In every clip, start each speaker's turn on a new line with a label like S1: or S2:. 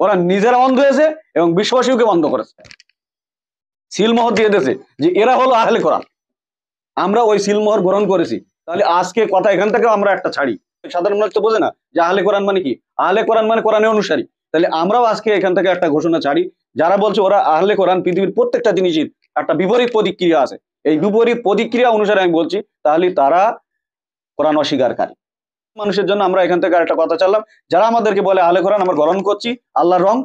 S1: ওরা নিজেরা অন্ধ হয়েছে এবং বিশ্ববাসীকে বন্ধ করেছে, সিলমোহর দিয়ে দিয়েছে যে এরা হলো আহলে কোরআন। আমরা ওই সিলমোহর গ্রহণ করেছি। তাহলে আজকে কথা এখান থেকে আমরা একটা ছাড়ি, সাধারণ মানুষ তো বোঝে না যে আহলে কোরআন মানে কি। আহলে কোরআন মানে কোরআনের অনুসারী। তাহলে আমরাও আজকে এখান থেকে একটা ঘোষণা ছাড়ি, যারা বলছে ওরা আহলে কোরআন, পৃথিবীর প্রত্যেকটা জিনিসের একটা বিপরীত প্রতিক্রিয়া আছে, এই বিপরীত প্রতিক্রিয়া অনুসারে আমি বলছি তাহলে তারা কোরআন অস্বীকারী মানুষের জন্য আমরা এখান থেকে একটা কথা চাইলাম, যারা আমাদেরকে বলে আহলে কোরআন আমরা গ্রহণ করছি আল্লাহর রং,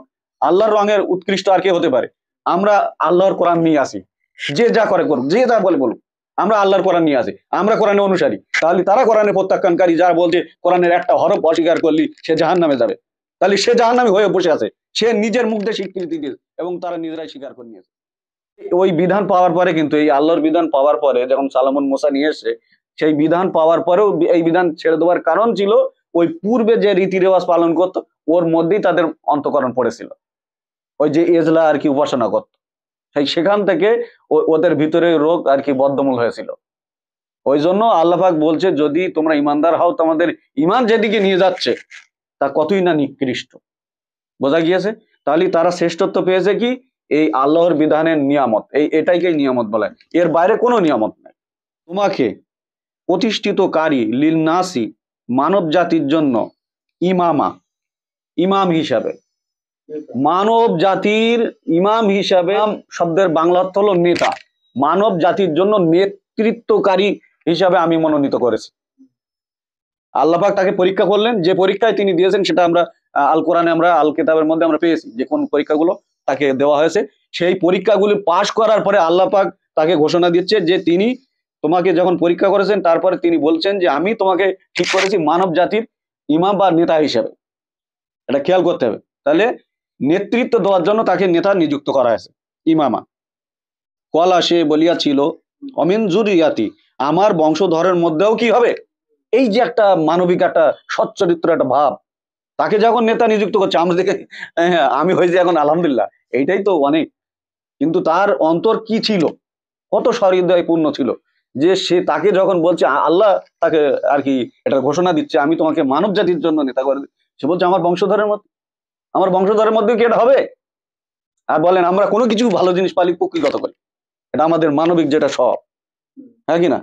S1: আল্লাহর রঙের উৎকৃষ্ট আর কে হতে পারে। আমরা আল্লাহর কোরআন নিয়ে আসি, যে যা করে করুক, যে যা বলে বলুক, আমরা আল্লাহর কোরআন নিয়ে আসি, আমরা কোরআনের অনুসারী। তাহলে তারা কোরআনের প্রত্যাখ্যানকারী, যারা বলছে কোরআনের একটা হরফ অস্বীকার করলি সে জাহান্নামে যাবে, তাহলে সে জাহান্নামী হয়ে বসে আছে, সে নিজের মুখ দিয়ে স্বীকৃতি দিয়েছে এবং তারা নিজেরাই স্বীকার করে নিয়েছে। ওই বিধান পাওয়ার পরে কিন্তু এই আল্লাহর বিধান পাওয়ার পরে যখন সালামুন মুসা নিয়ে এসে, সেই বিধান পাওয়ার পরেও এই বিধান ছেড়ে দেওয়ার কারণ ছিল ওই পূর্বে যে রীতি রেওয়াজ পালন করতো ওর মধ্যেই তাদের অন্তঃকরণ পড়েছিল, ওই যে এজলা আর কি উপাসনা করতো, সেখান থেকে ওদের ভিতরে রোগ আর কি বদ্ধমূল হয়েছিল। ওই জন্য আল্লাহ পাক বলছে যদি তোমরা ইমানদার হও, তোমাদের ইমান যেদিকে নিয়ে যাচ্ছে তা কতই না নিকৃষ্ট। বোঝা গিয়েছে? তাহলে তারা শ্রেষ্ঠত্ব পেয়েছে কি এই আল্লাহর বিধানের নিয়ামত, এটাইকে নিয়ামত বলে, এর বাইরে কোনো নিয়ামত নাই। তোমাকে প্রতিষ্ঠিতকারী লিল নাসি, মানব জাতির জন্য, ইমাম হিসাবে, মানব জাতির ইমাম হিসাবে, শব্দের বাংলা অর্থ হলো নেতা, মানব জাতির জন্য নেতৃত্বকারী হিসাবে আমি মনোনীত করেছি। আল্লাহ পাক তাকে পরীক্ষা করলেন, যে পরীক্ষায় তিনি দিয়েছেন সেটা আমরা আল কোরআনে, আমরা আল কিতাবের মধ্যে আমরা পেয়েছি যে কোন পরীক্ষাগুলো তাকে দেওয়া হয়েছে। সেই পরীক্ষাগুলি পাশ করার পরে আল্লাহ পাক তাকে ঘোষণা দিচ্ছে যে তিনি তোমাকে যখন পরীক্ষা করেছেন তারপরে তিনি বলছেন যে আমি তোমাকে ঠিক করেছি মানব জাতির ইমাম বা নেতা হিসেবে। এটা খেয়াল করতে হবে। তাহলে নেতৃত্ব দেওয়ার জন্য তাকে নেতা নিযুক্ত করা হয়েছে, ইমামা। কলা সে বলিয়াছিল অমিন জুরিয়াতি, আমার বংশধরের মধ্যেও কি হবে, এই যে একটা মানবিক একটা সচ্চরিত্র একটা ভাব, তাকে যখন নেতা নিযুক্ত করছে আমরা দেখে আমি হয়েছি এখন আলহামদুলিল্লাহ, এইটাই তো অনেক। কিন্তু তার অন্তর কি ছিল, কত সহৃদয় পূর্ণ ছিল যে সে তাকে যখন বলছে আল্লাহ তাকে আর কি এটা ঘোষণা দিচ্ছে আমি তোমাকে মানব জাতির জন্য নেতা করে, সে বলছে আমার বংশধরের মধ্যে কি এটা হবে। আর বলেন আমরা কোনো কিছু ভালো জিনিস পালি প্রকৃতিগত করি, এটা আমাদের মানবিক যেটা স্বভাব, হ্যাঁ কিনা।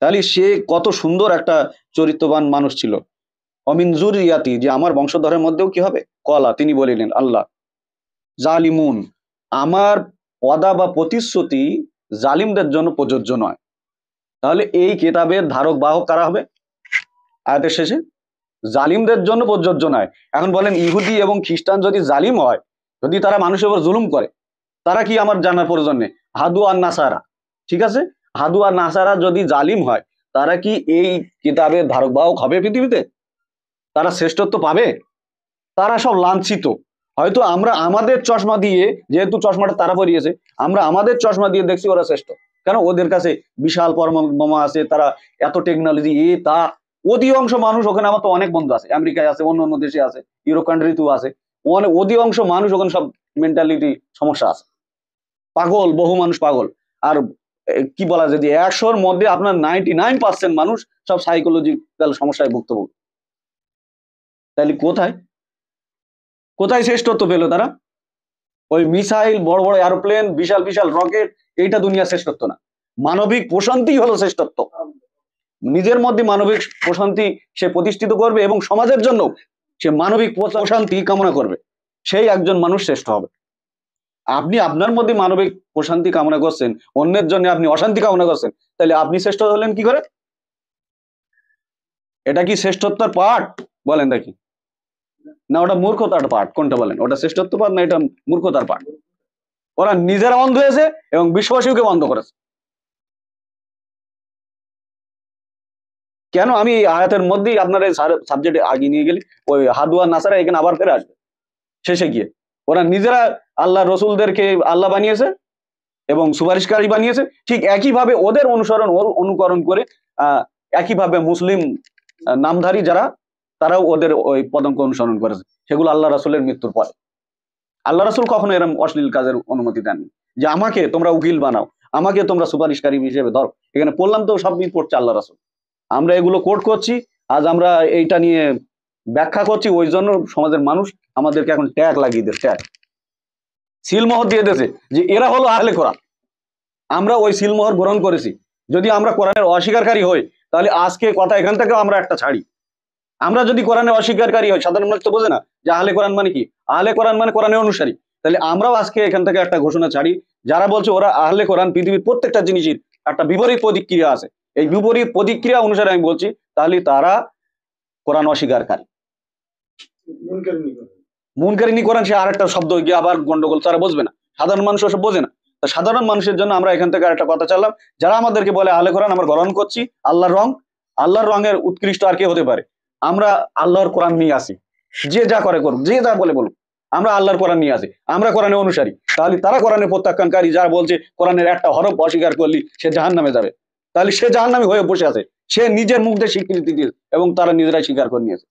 S1: তাহলে সে কত সুন্দর একটা চরিত্রবান মানুষ ছিল। অমিন জুরিয়াতি, যে আমার বংশধরের মধ্যেও কি হবে। কলা, তিনি বলিলেন আল্লাহ জালিমুন, আমার ওয়াদা বা প্রতিশ্রুতি জালিমদের জন্য প্রযোজ্য নয়। তাহলে এই কিতাবের ধারক বাহক কারা হবে আয়াতের শেষে, জালিমদের জন্য প্রযোজ্য নয়। এখন বলেন ইহুদি এবং খ্রিস্টান যদি জালিম হয়, যদি তারা মানুষের উপর জুলুম করে, তারা কি আমার জানার প্রয়োজন নেই। হাদু আর নাসারা, ঠিক আছে, হাদু আর নাসারা যদি জালিম হয়, তারা কি এই কিতাবের ধারক বাহক হবে পৃথিবীতে? তারা শ্রেষ্ঠত্ব পাবে? তারা সব লাঞ্ছিত। হয়তো আমরা আমাদের চশমা দিয়ে, যেহেতু চশমাটা তারা পরিয়েছে, আমরা আমাদের চশমা দিয়ে দেখছি ওরা শ্রেষ্ঠ, কেন ওদের কাছে বিশাল পরমাণু আছে, তারা এত টেকনোলজি, তা অধিকাংশ মানুষ ওখানে, আমার তো অনেক বন্ধু আছে আমেরিকায় আছে, অন্য অন্য দেশে আছে, ইউরোপ কান্ট্রিতেও আছে, অধিকাংশ মানুষ ওখানে সব মেন্টালিটি সমস্যা আছে, পাগল, বহু মানুষ পাগল। আর কি বলা যায় যে 100-র মধ্যে আপনার 99% মানুষ সব সাইকোলজিক্যাল সমস্যায় ভুক্তভোগী। তাহলে কোথায় শ্রেষ্ঠত্ব পেল তারা? ওই মিসাইল, বড় বড় এরোপ্লেন, বিশাল বিশাল রকেট, এইটা দুনিয়া শ্রেষ্ঠত্ব না। মানবিক প্রশান্তি হলো শ্রেষ্ঠত্ব। নিজের মধ্যে মানবিক প্রশান্তি সে প্রতিষ্ঠিত করবে এবং সমাজের জন্য সে মানবিক প্রশান্তি কামনা করবে, সেই একজন মানুষ শ্রেষ্ঠ হবে। আপনি আপনার মধ্যে মানবিক প্রশান্তি কামনা করছেন, অন্যের জন্য আপনি অশান্তি কামনা করছেন, তাহলে আপনি শ্রেষ্ঠ হলেন কি করে? এটা কি শ্রেষ্ঠত্বের পাঠ বলেন দেখি? না ওটা মূর্খতার পাঠ? কোনটা বলেন, ওটা শ্রেষ্ঠত্ব পাঠ না এটা মূর্খতার পাঠ? ওরা নিজেরা বন্ধ হয়েছে এবং বিশ্ববাসীকে বন্ধ করেছে। কেন আমি এই আয়াতের মধ্যেই আপনার এই সাবজেক্টে আগিয়ে নিয়ে গেলি, ওই হাদুয়া নাসারা এখানে আবার ফেরে আসবে শেষে গিয়ে। ওরা নিজেরা আল্লাহ রসুলদেরকে আল্লাহ বানিয়েছে এবং সুপারিশকারী বানিয়েছে, ঠিক একইভাবে ওদের অনুকরণ করে একইভাবে মুসলিম নামধারী যারা, তারাও ওদের ওই পদাঙ্ক অনুসরণ করেছে, সেগুলো আল্লাহ রাসূলের মৃত্যুর পরে। আল্লাহ রাসূল কখনো এরকম অশ্লীল কাজের অনুমতি দেননি যে আমাকে তোমরা উকিল বানাও, আমাকে তোমরা সুপারিশকারী হিসেবে ধরো। এখানে পড়লাম তো সবই পড়ছে আল্লাহ রাসূল, আমরা এগুলো কোট করছি। আজ আমরা এইটা নিয়ে ব্যাখ্যা করছি ওই জন্য সমাজের মানুষ আমাদেরকে এখন ট্যাগ লাগিয়ে দেয়, ট্যাগ সিলমোহর দিয়ে দিয়েছে যে এরা হলো আহলে কোরআন। আমরা ওই সিলমোহর গ্রহণ করেছি। যদি আমরা কোরআনের অস্বীকারী হই তাহলে আজকে কথা এখান থেকেও আমরা একটা ছাড়ি। আমরা যদি কোরআনের অস্বীকারী হই, সাধারণ মানুষ তো বোঝে না যে আহলে কোরআন মানে কি। আহলে কোরআন মানে কোরআনের অনুসারী। তাহলে আমরাও আজকে এখান থেকে একটা ঘোষণা ছাড়ি, যারা বলছে ওরা আহলে কোরআন, পৃথিবীর প্রত্যেকটা জিনিসের একটা বিপরীত প্রতিক্রিয়া আছে, এই বিপরীত প্রতিক্রিয়া অনুসারে আমি বলছি তাহলে তারা কোরআন অস্বীকারী। মুনকারিনী কোরআন সে আরেকটা শব্দ গিয়ে আবার গন্ডগোল, তারা বুঝবে না, সাধারণ মানুষ ওসব বোঝে না। তো সাধারণ মানুষের জন্য আমরা এখান থেকে আরেকটা কথা চাইলাম, যারা আমাদেরকে বলে আহলে কোরআন আমরা গ্রহণ করছি আল্লাহর রং, আল্লাহর রঙের উৎকৃষ্ট আর কে হতে পারে। আমরা আল্লাহর কোরআন নিয়ে আসি, যে যা করে করুক, যে যা বলে বলুক, আমরা আল্লাহর কোরআন নিয়ে আসি, আমরা কোরআনের অনুসারী। তাহলে তারা কোরআনের প্রত্যাখ্যানকারী, যারা বলছে কোরআনের একটা হরফ অস্বীকার করলি সে জাহান্নামে যাবে, তাহলে সে জাহান্নামী হয়ে বসে আছে। সে নিজের মুখ দিয়ে স্বীকৃতি দিয়েছে এবং তারা নিজেরাই স্বীকার করে নিয়েছে।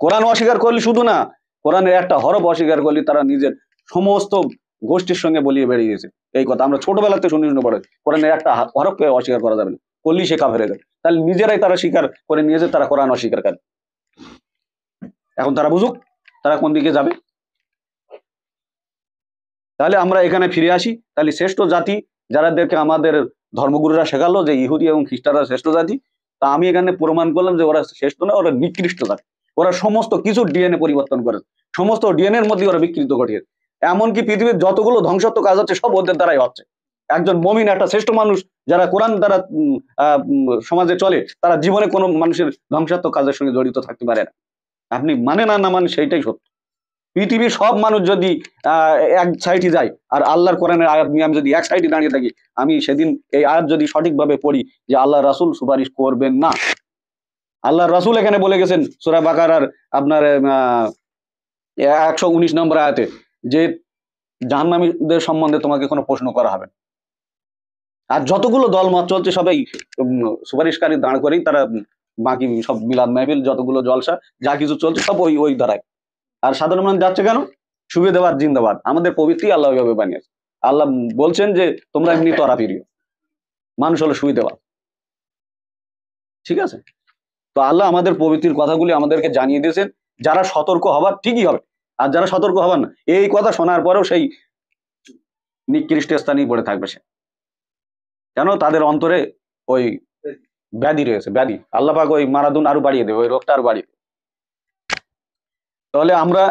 S1: কোরআন অস্বীকার করলি শুধু না, কোরআনের একটা হরফ অস্বীকার করলি তারা নিজের সমস্ত গোষ্ঠীর সঙ্গে বলিয়ে বেরিয়েছে। এই কথা আমরা ছোটবেলাতে শুনে পড়ে, কোরআনের একটা হরফকে অস্বীকার করা যাবে না, করলি সে কাফের হয়ে যাবে। তাহলে নিজেরাই তারা স্বীকার করে নিয়েছে তারা কোরআন অস্বীকারী। এখন তারা বুঝুক তারা কোন দিকে যাবে। তাহলে আমরা এখানে ফিরে আসি। তাহলে শ্রেষ্ঠ জাতি যারাদেরকে আমাদের ধর্মগুরুরা শেখালো যে ইহুদি এবং খ্রিস্টানরা শ্রেষ্ঠ জাতি, তা আমি এখানে প্রমাণ করলাম যে ওরা শ্রেষ্ঠ না, ওরা নিকৃষ্ট জাতি। ওরা সমস্ত কিছু ডিএনএ পরিবর্তন করেছে, সমস্ত ডিএনএ এর মধ্যে ওরা বিকৃত ঘটিয়েছে। এমনকি পৃথিবীর যতগুলো ধ্বংসাত্মক কাজ হচ্ছে সব ওদের দ্বারাই হচ্ছে। একজন মমিন, একটা শ্রেষ্ঠ মানুষ যারা কোরআন দ্বারা সমাজে চলে, তারা জীবনে কোনো মানুষের ধ্বংসাত্মক কাজের সঙ্গে জড়িত থাকতে পারে না। আপনি মানে না মানে সেইটাই সত্য। পৃথিবীর সব মানুষ যদি এক সাইডে যায় আর আল্লাহর কোরআনের আয়াত নিয়ে আমি যদি এক সাইডে দাঁড়িয়ে থাকি, আমি সেদিন এই আয়াত যদি সঠিকভাবে পড়ি যে আল্লাহ রাসূল সুপারিশ করবেন না। আল্লাহ রাসূল এখানে বলে গেছেন সূরা বাকারার আপনার 119 নম্বর আয়াতে যে জাহান্নামীদের সম্বন্ধে তোমাকে কোনো প্রশ্ন করা হবে। আর যতগুলো দল মত চলছে সবাই সুপারিশকারী দাঁড় করেই তারা বাকি সব মিলাদ মাহফিল যতগুলো জলসা যা কিছু চলছে সব ওই দ্বারাই। আর সাধারণ মানুষ যাচ্ছে কেন? সুবিধাবাদ জিন্দাবাদ। আমাদের পবিত্রী আল্লাহ ওইভাবে বানিয়েছে। আল্লাহ বলছেন যে তোমরা এমনি তরা প্রিয়, মানুষ হলো সুবিধাবাদ। ঠিক আছে, তো আল্লাহ আমাদের পবিত্রীর কথাগুলি আমাদেরকে জানিয়ে দিয়েছেন। যারা সতর্ক হবার ঠিকই হবে, আর যারা সতর্ক হবার না, এই কথা শোনার পরেও সেই নিকৃষ্ট স্থানেই পড়ে থাকবে সে। কেন? তাদের অন্তরে ওই ব্যাধি রয়েছে, ব্যাধি। আল্লাহ পাক ওই মারাদুন আরো বাড়িয়ে দেবে, ওই রোগটা আরো বাড়িয়ে দেবে। তাহলে আমরা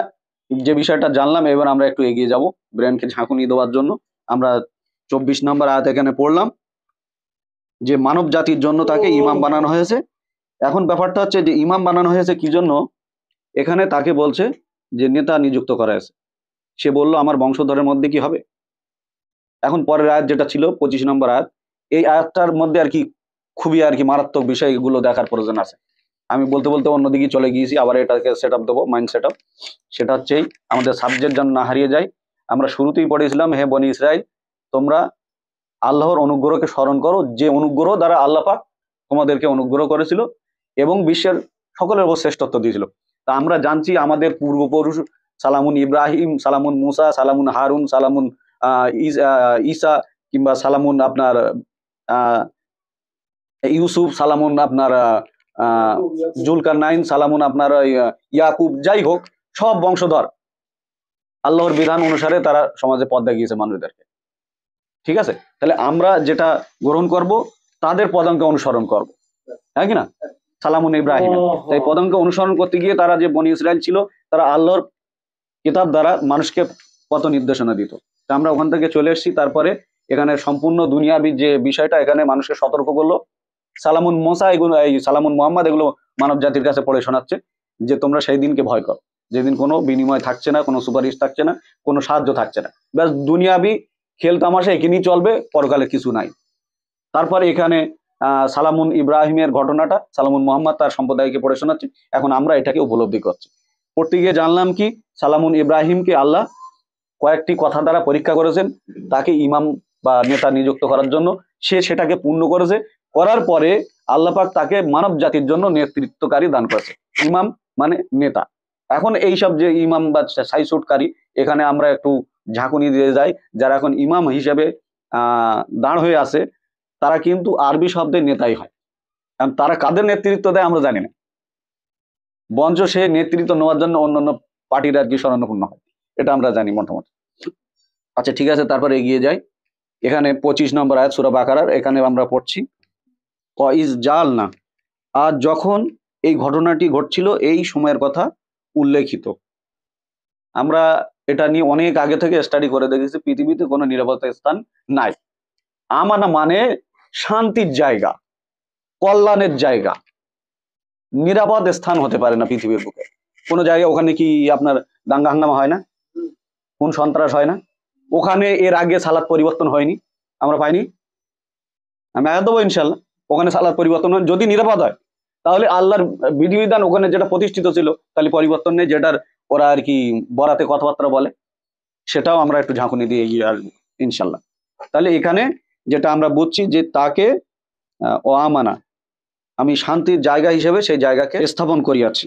S1: যে বিষয়টা জানলাম, এবার আমরা একটু এগিয়ে যাব ব্রেনকে ঝাঁকুনি দেওয়ার জন্য। আমরা 24 নম্বর আয়াত এখানে পড়লাম যে মানব জাতির জন্য তাকে ইমাম বানানো হয়েছে। এখন ব্যাপারটা হচ্ছে যে ইমাম বানানো হয়েছে কি জন্য? এখানে তাকে বলছে যে নেতা নিযুক্ত করা হয়েছে। সে বলল আমার বংশধরের মধ্যে কি হবে? এখন পরের আয়াত যেটা ছিল 25 নম্বর আয়াত, এই আয়াতটার মধ্যে আর কি খুবই আর কি মারাত্মক বিষয়গুলো দেখার প্রয়োজন আছে। আমি বলতে বলতে অন্যদিকে চলে গিয়েছি, আবার এটাকে সেট আপ দেবো, মাইন্ড সেট আপ। সেটা হচ্ছেই আমাদের সাবজেক্ট যেন না হারিয়ে যায়। আমরা শুরুতেই পড়েছিলাম হে বনি ইসরাইল, তোমরা আল্লাহর অনুগ্রহকে স্মরণ করো, যে অনুগ্রহ দ্বারা আল্লাহ পাক তোমাদেরকে অনুগ্রহ করেছিল এবং বিশ্বের সকলের উপর শ্রেষ্ঠত্ব দিয়েছিল। তা আমরা জানছি আমাদের পূর্বপুরুষ সালামুন ইব্রাহিম, সালামুন মুসা, সালামুন হারুন, সালামুন ঈসা, কিংবা সালামুন আপনার ইউসুফ, সালামুন আপনার জুলকারনাইন, সালামুন আপনার ইয়াকুব, যাই হোক সব বংশধর আল্লাহর বিধান অনুসারে তারা সমাজে পথ দেখিয়েছে মানুষদেরকে। ঠিক আছে, তাহলে আমরা যেটা গ্রহণ করব তাদের পদাঙ্ক অনুসরণ করব, হ্যাঁ কিনা? সালামুন ইব্রাহিম, এই পদাঙ্ক অনুসরণ করতে গিয়ে তারা যে বনি ইসরাইল ছিল, তারা আল্লাহর কিতাব দ্বারা মানুষকে পথ নির্দেশনা দিত। তা আমরা ওখান থেকে চলে এসেছি। তারপরে এখানে সম্পূর্ণ দুনিয়াবি যে বিষয়টা এখানে মানুষকে সতর্ক করলো। সালামুন মোসা, এগুলো এই সালামুন মোহাম্মদ, এগুলো মানব জাতির কাছে পড়ে শোনাচ্ছে যে তোমরা সেই দিনকে ভয় করো যেদিন কোনো বিনিময় থাকছে না, কোনো সুপারিশ থাকছে না, কোনো সাহায্য থাকছে না, ব্যাস দুনিয়াবি খেল তামাশা এখানেই চলবে, পরকালে কিছু নাই। তারপরে এখানে সালামুন ইব্রাহিমের ঘটনাটা সালামুন মোহাম্মদ তার সম্প্রদায়কে পড়ে শোনাচ্ছে। এখন আমরা এটাকে উপলব্ধি করছি। পড়তে গিয়ে জানলাম কি সালামুন ইব্রাহিমকে আল্লাহ কয়েকটি কথা দ্বারা পরীক্ষা করেছেন তাকে ইমাম বা নেতা নিযুক্ত করার জন্য। সে সেটাকে পূর্ণ করেছে, করার পরে আল্লাহ পাক তাকে মানব জাতির জন্য নেতৃত্বকারী দান করেছে। ইমাম মানে নেতা। এখন এইসব যে ইমাম বা সাইসুটকারী, এখানে আমরা একটু ঝাঁকুনি দিয়ে যাই। যারা এখন ইমাম হিসেবে দাঁড় হয়ে আছে তারা কিন্তু আরবি শব্দের নেতাই হয়, কারণ তারা কাদের নেতৃত্ব দেয় আমরা জানি না। বঞ্চ সে নেতৃত্ব নেওয়ার জন্য অন্যান্য পার্টির আর কি শরণাপন্ন হয়, এটা আমরা জানি মোটামুটি। আচ্ছা ঠিক আছে, তারপরে এগিয়ে যাই। এখানে 25 নম্বর আয়াত সূরা বাকারার, এখানে আমরা পড়ছি ইজ জাল না, আর যখন এই ঘটনাটি ঘটছিল এই সময়ের কথা উল্লেখিত। আমরা এটা নিয়ে অনেক আগে থেকে স্টাডি করে দেখেছি, পৃথিবীতে কোনো নিরাপত্তা স্থান নাই। আমানা মানে শান্তির জায়গা, কল্যাণের জায়গা, নিরাপদ স্থান হতে পারে না পৃথিবীর বুকে কোনো জায়গায়। ওখানে কি আপনার দাঙ্গা হাঙ্গামা হয় না, কোন সন্ত্রাস হয় না? ওখানে এর আগে সালাত পরিবর্তন হয়নি, আমরা পাইনি। আমি আয়াত দেবো ইনশাল্লাহ, ওখানে সালাত পরিবর্তন হয় যদি নিরাপদ হয়, তাহলে আল্লাহর বিধিবিধান ওখানে যেটা প্রতিষ্ঠিত ছিল তাহলে পরিবর্তন নেই, যেটার ওরা আর কি বরাতে কথাবার্তা বলে, সেটাও আমরা একটু ঝাঁকুনি দিয়ে এগিয়ে আসবো ইনশাল্লাহ। তাহলে এখানে যেটা আমরা বুঝছি যে তাকে ও আমানা, আমি শান্তির জায়গা হিসেবে সেই জায়গাকে স্থাপন করিয়াছি।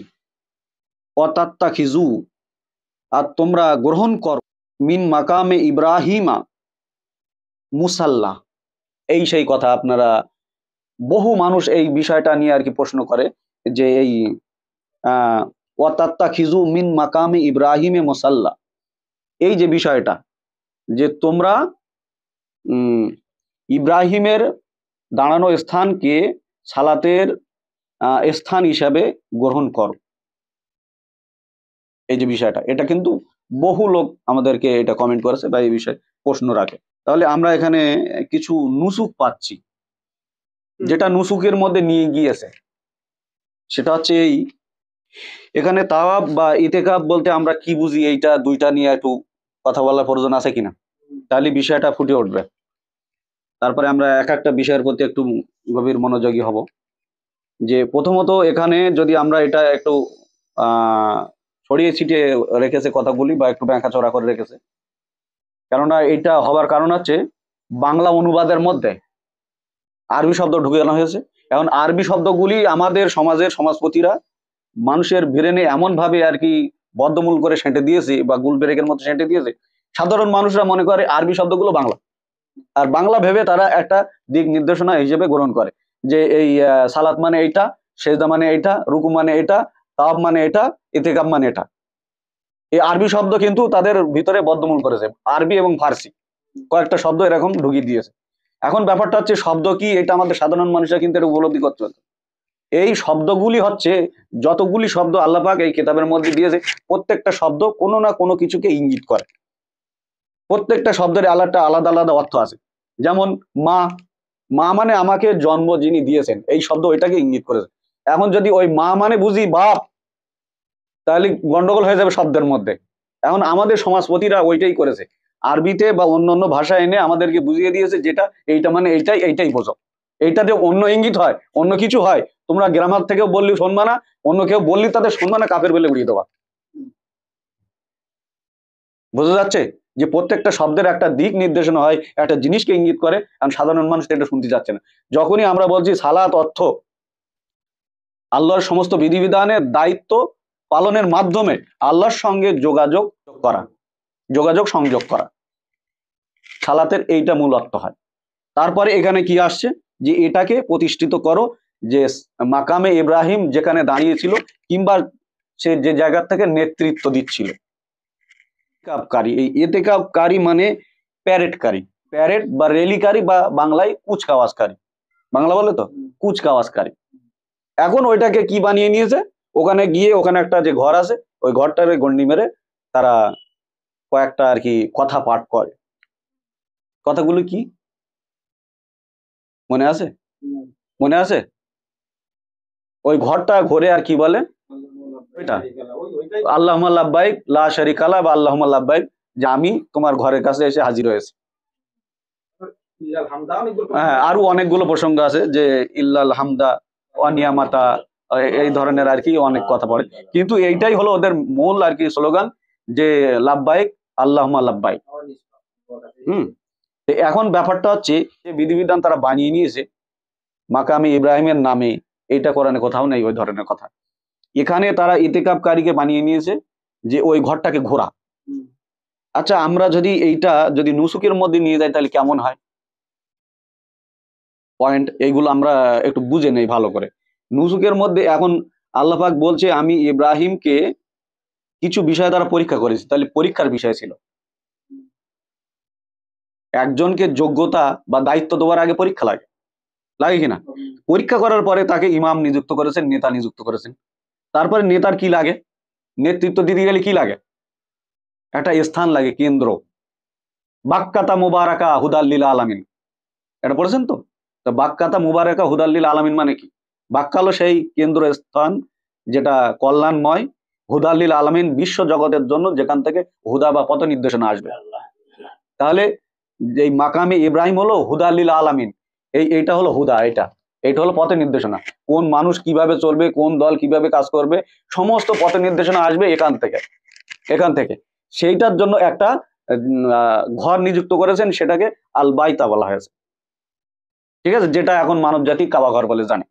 S1: অতাত্তা খিজু, আর তোমরা গ্রহণ কর, মিন মাকামে ইব্রাহিমা মুসাল্লা। এই সেই কথা, আপনারা বহু মানুষ এই বিষয়টা নিয়ে আর কি প্রশ্ন করে যে এই ওয়াতাত্তা খিজু মিন মাকামে ইব্রাহিমে মুসাল্লা, এই যে বিষয়টা যে তোমরা ইব্রাহিমের দাঁড়ানো স্থানকে সালাতের স্থান হিসাবে গ্রহণ করো, এই যে বিষয়টা, এটা কিন্তু বহু লোক আমাদেরকে এটা কমেন্ট করেছে বা এই বিষয়ে প্রশ্ন রাখে। তাহলে আমরা এখানে কিছু নুসুক পাচ্ছি, যেটা নুসুকের মধ্যে নিয়ে গিয়েছে, সেটা হচ্ছে এই এখানে তাওয়াব বা ইতেকাব বলতে আমরা কি বুঝি, এইটা দুইটা নিয়ে একটু কথা বলার প্রয়োজন আছে কিনা, তাহলে বিষয়টা ফুটে উঠবে। তারপরে আমরা এক একটা বিষয়ের প্রতি একটু গভীর মনোযোগী হব। যে প্রথমত এখানে যদি আমরা এটা একটু ছড়িয়ে ছিটিয়ে রেখেছে কথাগুলি বা একটু ব্যাখ্যাচড়া করে রেখেছে, কেননা এটা হবার কারণ হচ্ছে বাংলা অনুবাদের মধ্যে আরবি শব্দ ঢুকে আনা হয়েছে। এখন আরবি শব্দগুলি আমাদের সমাজের সমাজপতিরা মানুষের ব্রেনে এমন ভাবে আর কি বদ্ধমূল করে সেঁটে দিয়েছে বা গুল ব্রেকের মতো সেঁটে দিয়েছে, সাধারণ মানুষরা মনে করে আরবি শব্দগুলো বাংলা, আর বাংলা ভেবে তারা একটা দিক নির্দেশনা হিসেবে গ্রহণ করে যে এই সালাত মানে এইটা, সেজদা মানে এইটা, রুকু মানে এটা, তাওয়াব মানে এটা, ইতিকাব মানে এটা। এই আরবি শব্দ কিন্তু তাদের ভিতরে বদ্ধমূল করেছে, আরবি এবং ফার্সি কয়েকটা শব্দ এরকম ঢুকিয়ে দিয়েছে। এখন ব্যাপারটা হচ্ছে শব্দ কি, এটা আমাদের সাধারণ মানুষরা কিন্তু এটা উপলব্ধি করতে হতো। এই শব্দগুলি হচ্ছে যতগুলি শব্দ আল্লাহ পাক এই কিতাবের মধ্যে দিয়েছে, প্রত্যেকটা শব্দ কোনো না কোনো কিছুকে ইঙ্গিত করে, প্রত্যেকটা শব্দের আলাদা আলাদা আলাদা অর্থ আছে। যেমন মা, মা মানে আমাকে জন্ম যিনি দিয়েছেন, এই শব্দ ওইটাকে ইঙ্গিত করেছে। এখন যদি ওই মা মানে বুঝি বাপ, তাহলে গন্ডগোল হয়ে যাবে শব্দের মধ্যে। এখন আমাদের সমাজপতিরা ওইটাই করেছে, আরবিতে বা অন্য অন্য ভাষা এনে আমাদেরকে বুঝিয়ে দিয়েছে যেটা এইটা মানে এইটাই, এইটাই বোঝো। এইটাতে অন্য ইঙ্গিত হয়, অন্য কিছু হয়, তোমরা গ্রামার থেকেও বললি শুনবা না, অন্য কেউ বললি তাদের শুনবা না, কাফের বলে উড়িয়ে দেওয়া। বোঝা যাচ্ছে যে প্রত্যেকটা শব্দের একটা দিক নির্দেশনা হয়, একটা জিনিসকে ইঙ্গিত করে, কারণ সাধারণ মানুষ এটা শুনতে যাচ্ছে না। যখনই আমরা বলছি সালাত অর্থ আল্লাহর সমস্ত বিধিবিধানের দায়িত্ব পালনের মাধ্যমে আল্লাহর সঙ্গে যোগাযোগ করা, যোগাযোগ সংযোগ করা, সালাতের এইটা মূল অর্থ হয়। তারপরে এখানে কি আসছে যে এটাকে প্রতিষ্ঠিত করো, যে মাকামে ইব্রাহিম যেখানে দাঁড়িয়েছিল, কিংবা সে যে জায়গা থেকে নেতৃত্ব দিচ্ছিল। ইতেকাবকারী, এই ইতেকাবকারী মানে প্যারেডকারী, প্যারেড বা রেলিকারী বা বাংলায় কুচকাওয়াজকারী, বাংলা বলে তো কুচকাওয়াজকারী। এখন ওইটাকে কি বানিয়ে নিয়েছে, ওখানে গিয়ে ওখানে একটা যে ঘর আছে, ওই ঘরটারে গন্ডি মেরে তারা কয়েকটা আর কি কথা পাঠ করে। কথাগুলো কি মনে আছে? মনে আছে? ওই ঘরটা ঘুরে আর কি বলে ওইটা আল্লাহুম্মা লাব্বাইক লা শারিকা লা বা আল্লাহুম্মা লাব্বাইক, যে আমি তোমার ঘরের কাছে এসে হাজির হয়েছি। হ্যাঁ, আরো অনেকগুলো প্রসঙ্গ আছে যে ইল্লাল হামদা ওয়ানিয়ামাতা, এই ধরনের আর কি অনেক কথা পড়ে, কিন্তু এইটাই হলো ওদের মূল আর কি স্লোগান, যে লাব্বাইক আল্লাহুম্মা লাব্বাইক। এখন ব্যাপারটা হচ্ছে যে বিধিবিধান তারা বানিয়ে নিয়েছে মাকামে ইব্রাহিমের নামে, এইটা কোরআনে কোথাও নেই ওই ধরনের কথা। এখানে তারা ইতিকাবকারীকে বানিয়ে নিয়েছে যে ওই ঘরটাকে ঘোরা। আচ্ছা, আমরা যদি এইটা যদি নুসুকের মধ্যে নিয়ে যাই তাহলে কেমন হয়? পয়েন্ট এইগুলো আমরা একটু বুঝে নেই ভালো করে। নুসুকের মধ্যে এখন আল্লাহ পাক বলছে আমি ইব্রাহিমকে কিছু বিষয় দ্বারা পরীক্ষা করেছি, তাহলে পরীক্ষার বিষয় ছিল। একজনকে যোগ্যতা বা দায়িত্ব দেওয়ার আগে পরীক্ষা লাগে, লাগে কিনা? পরীক্ষা করার পরে তাকে ইমাম নিযুক্ত করেছেন, নেতা নিযুক্ত করেছেন। তারপরে নেতার কি লাগে? নেতৃত্ব দিতে গেলে কি লাগে? একটা স্থান লাগে, কেন্দ্র। বাক্কাতা মুবারাকা হুদাল্লিল আলামিন, এটা পড়েছেন তো? তো বাক্কাতা মুবারাকা হুদাল্লিল আলামিন মানে কি? বাক্কা হলো সেই কেন্দ্র স্থান যেটা কল্যাণময়, হুদাল্লিল আলামিন বিশ্ব জগতের জন্য, যেখান থেকে হুদা বা পথ নির্দেশনা আসবে। তাহলে এই মাকামে ইব্রাহিম হলো হুদাল্লিল আলামিন, এইটা হলো হুদা, এইটা হলো পথ নির্দেশনা। কোন মানুষ কিভাবে চলবে, কোন দল কিভাবে কাজ করবে, সমস্ত পথ নির্দেশনা আসবে এখান থেকে। সেইটার জন্য একটা ঘর নিযুক্ত করেছেন, সেটাকে আল বাইতা বলা হয়েছে, ঠিক আছে, যেটা এখন মানব জাতি কাবা ঘর বলে জানে,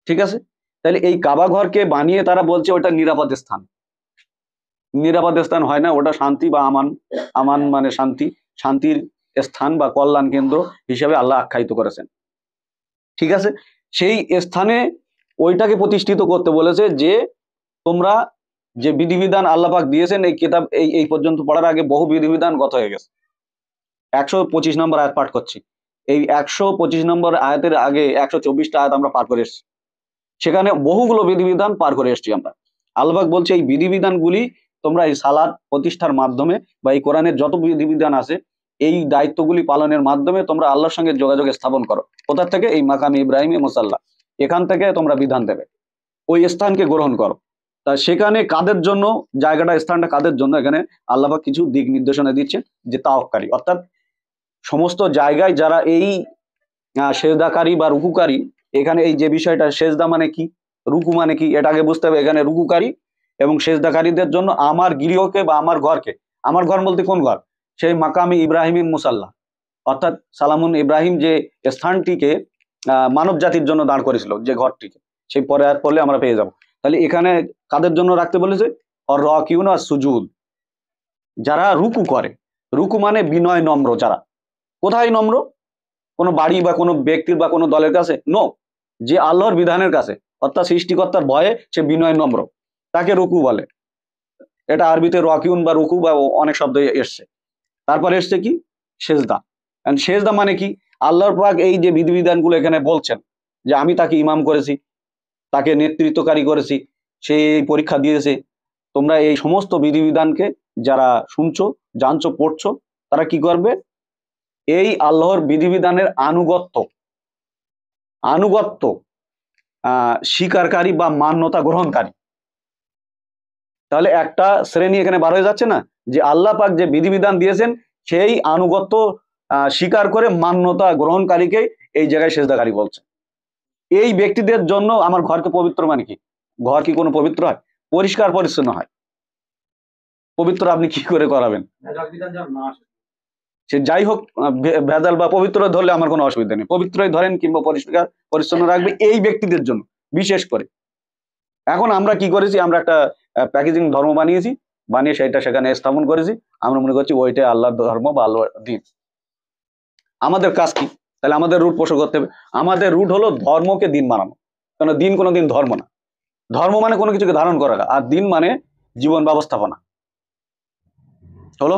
S1: ঠিক আছে। তাহলে এই কাবা ঘরকে বানিয়ে তারা বলছে ওটা নিরাপদ স্থান। নিরাপদ স্থান হয় না, ওটা শান্তি বা আমান, আমান মানে শান্তির স্থান বা কল্যাণ কেন্দ্র হিসেবে আল্লাহ আখ্যায়িত করেছেন, ঠিক আছে। সেই স্থানে ওইটাকে প্রতিষ্ঠিত করতে বলেছে যে তোমরা যে বিধিবিধান আল্লাহ পাক দিয়েছেন, এই কিতাব এই পর্যন্ত পড়ার আগে বহু বিধিবিধান গত হয়ে গেছে। 125 নম্বর আয়াত পাঠ করছি। এই 125 নম্বর আয়াতের আগে 124টা আয়াত আমরা পার করে এসেছি, সেখানে বহুগুলো বিধিবিধান পার করে এসেছি আমরা। আল্লাহ পাক বলছে এই বিধিবিধানগুলি তোমরা এই সালাত প্রতিষ্ঠার মাধ্যমে বা এই কোরআনের যত বিধিবিধান আছে, এই দায়িত্বগুলি পালনের মাধ্যমে তোমরা আল্লাহর সঙ্গে যোগাযোগ স্থাপন করো। কোথা থেকে? এই মাকাম ইব্রাহিম মুসাল্লা, এখান থেকে তোমরা বিধান দেবে, ওই স্থানকে গ্রহণ করো। তা সেখানে কাদের জন্য জায়গাটা, স্থানটা কাদের জন্য? এখানে আল্লাহ পাক কিছু দিক নির্দেশনা দিচ্ছেন, যে তাওয়াক্কারী, অর্থাৎ সমস্ত জায়গায় যারা এই সেজদাকারী বা রুকুকারী, এখানে এই যে বিষয়টা, সেজদা মানে কি, রুকু মানে কি, এটা আগে বুঝতে হবে। এখানে রুকুকারী এবং সেজদাকারীদের জন্য আমার গৃহকে বা আমার ঘরকে, আমার ঘর বলতে কোন ঘর? সেই মাকামি ইব্রাহিম মুসাল্লা, অর্থাৎ সালামুন ইব্রাহিম যে স্থানটিকে মানব জাতির জন্য দাঁড় করেছিল, যে ঘরটিকে, সেই পরে আর পড়লে আমরা পেয়ে যাব। তাহলে এখানে কাদের জন্য রাখতে বলেছে? আর রাকিউন আর সুজুদ, যারা রুকু করে। রুকু মানে বিনয় নম্র যারা। কোথায় নম্র? কোনো বাড়ি বা কোনো ব্যক্তির বা কোনো দলের কাছে? নো, যে আল্লাহর বিধানের কাছে, অর্থাৎ সৃষ্টিকর্তার ভয়ে সে বিনয় নম্র, তাকে রুকু বলে। এটা আরবিতে রাকিউন বা রুকু বা অনেক শব্দ এসছে। তারপরে এসছে কি? সেজদা। সেজদা মানে কি? আল্লাহর পাক এই যে বিধিবিধানগুলো এখানে বলছেন, যে আমি তাকে ইমাম করেছি, তাকে নেতৃত্বকারী করেছি, সে এই পরীক্ষা দিয়েছে, তোমরা এই সমস্ত বিধিবিধানকে যারা শুনছো, জানছো, পড়ছো, তারা কি করবে? এই আল্লাহর বিধিবিধানের আনুগত্য স্বীকারকারী বা মান্যতা গ্রহণকারী। তাহলে একটা শ্রেণী এখানে বার হয়ে যাচ্ছে না, যে আল্লাহ পাক যে বিধিবিধান দিয়েছেন সেই আনুগত্য স্বীকার করে মান্যতা গ্রহণকারীকে এই জায়গায় সেজদাকারী বলছে। এই ব্যক্তিদের জন্য আমার ঘরকে পবিত্র মানে কি? ঘর কি কোনো পবিত্র হয়? পরিষ্কার পরিচ্ছন্ন হয়। পবিত্র আপনি কি করে করাবেন? সে যাই হোক, ভেজাল বা পবিত্র ধরলে আমার কোনো অসুবিধা নেই, পবিত্রই ধরেন কিংবা পরিষ্কার পরিচ্ছন্ন রাখবে এই ব্যক্তিদের জন্য বিশেষ করে। এখন আমরা কি করেছি? আমরা একটা প্যাকেজিং ধর্ম বানিয়েছি, বানিয়ে সেটা সেখানে স্থাপন করেছি। আমরা মনে করছি ওইটাই আল্লাহর ধর্ম বা আল্লাহর দিন। আমাদের কাজ কি? তাহলে আমাদের রুট পোষণ করতে হবে। আমাদের রুট হলো ধর্মকে দিন বানানো, কারণ দিন কোনোদিন ধর্ম না। ধর্ম মানে কোনো কিছুকে ধারণ করা, আর দিন মানে জীবন ব্যবস্থাপনা, হলো।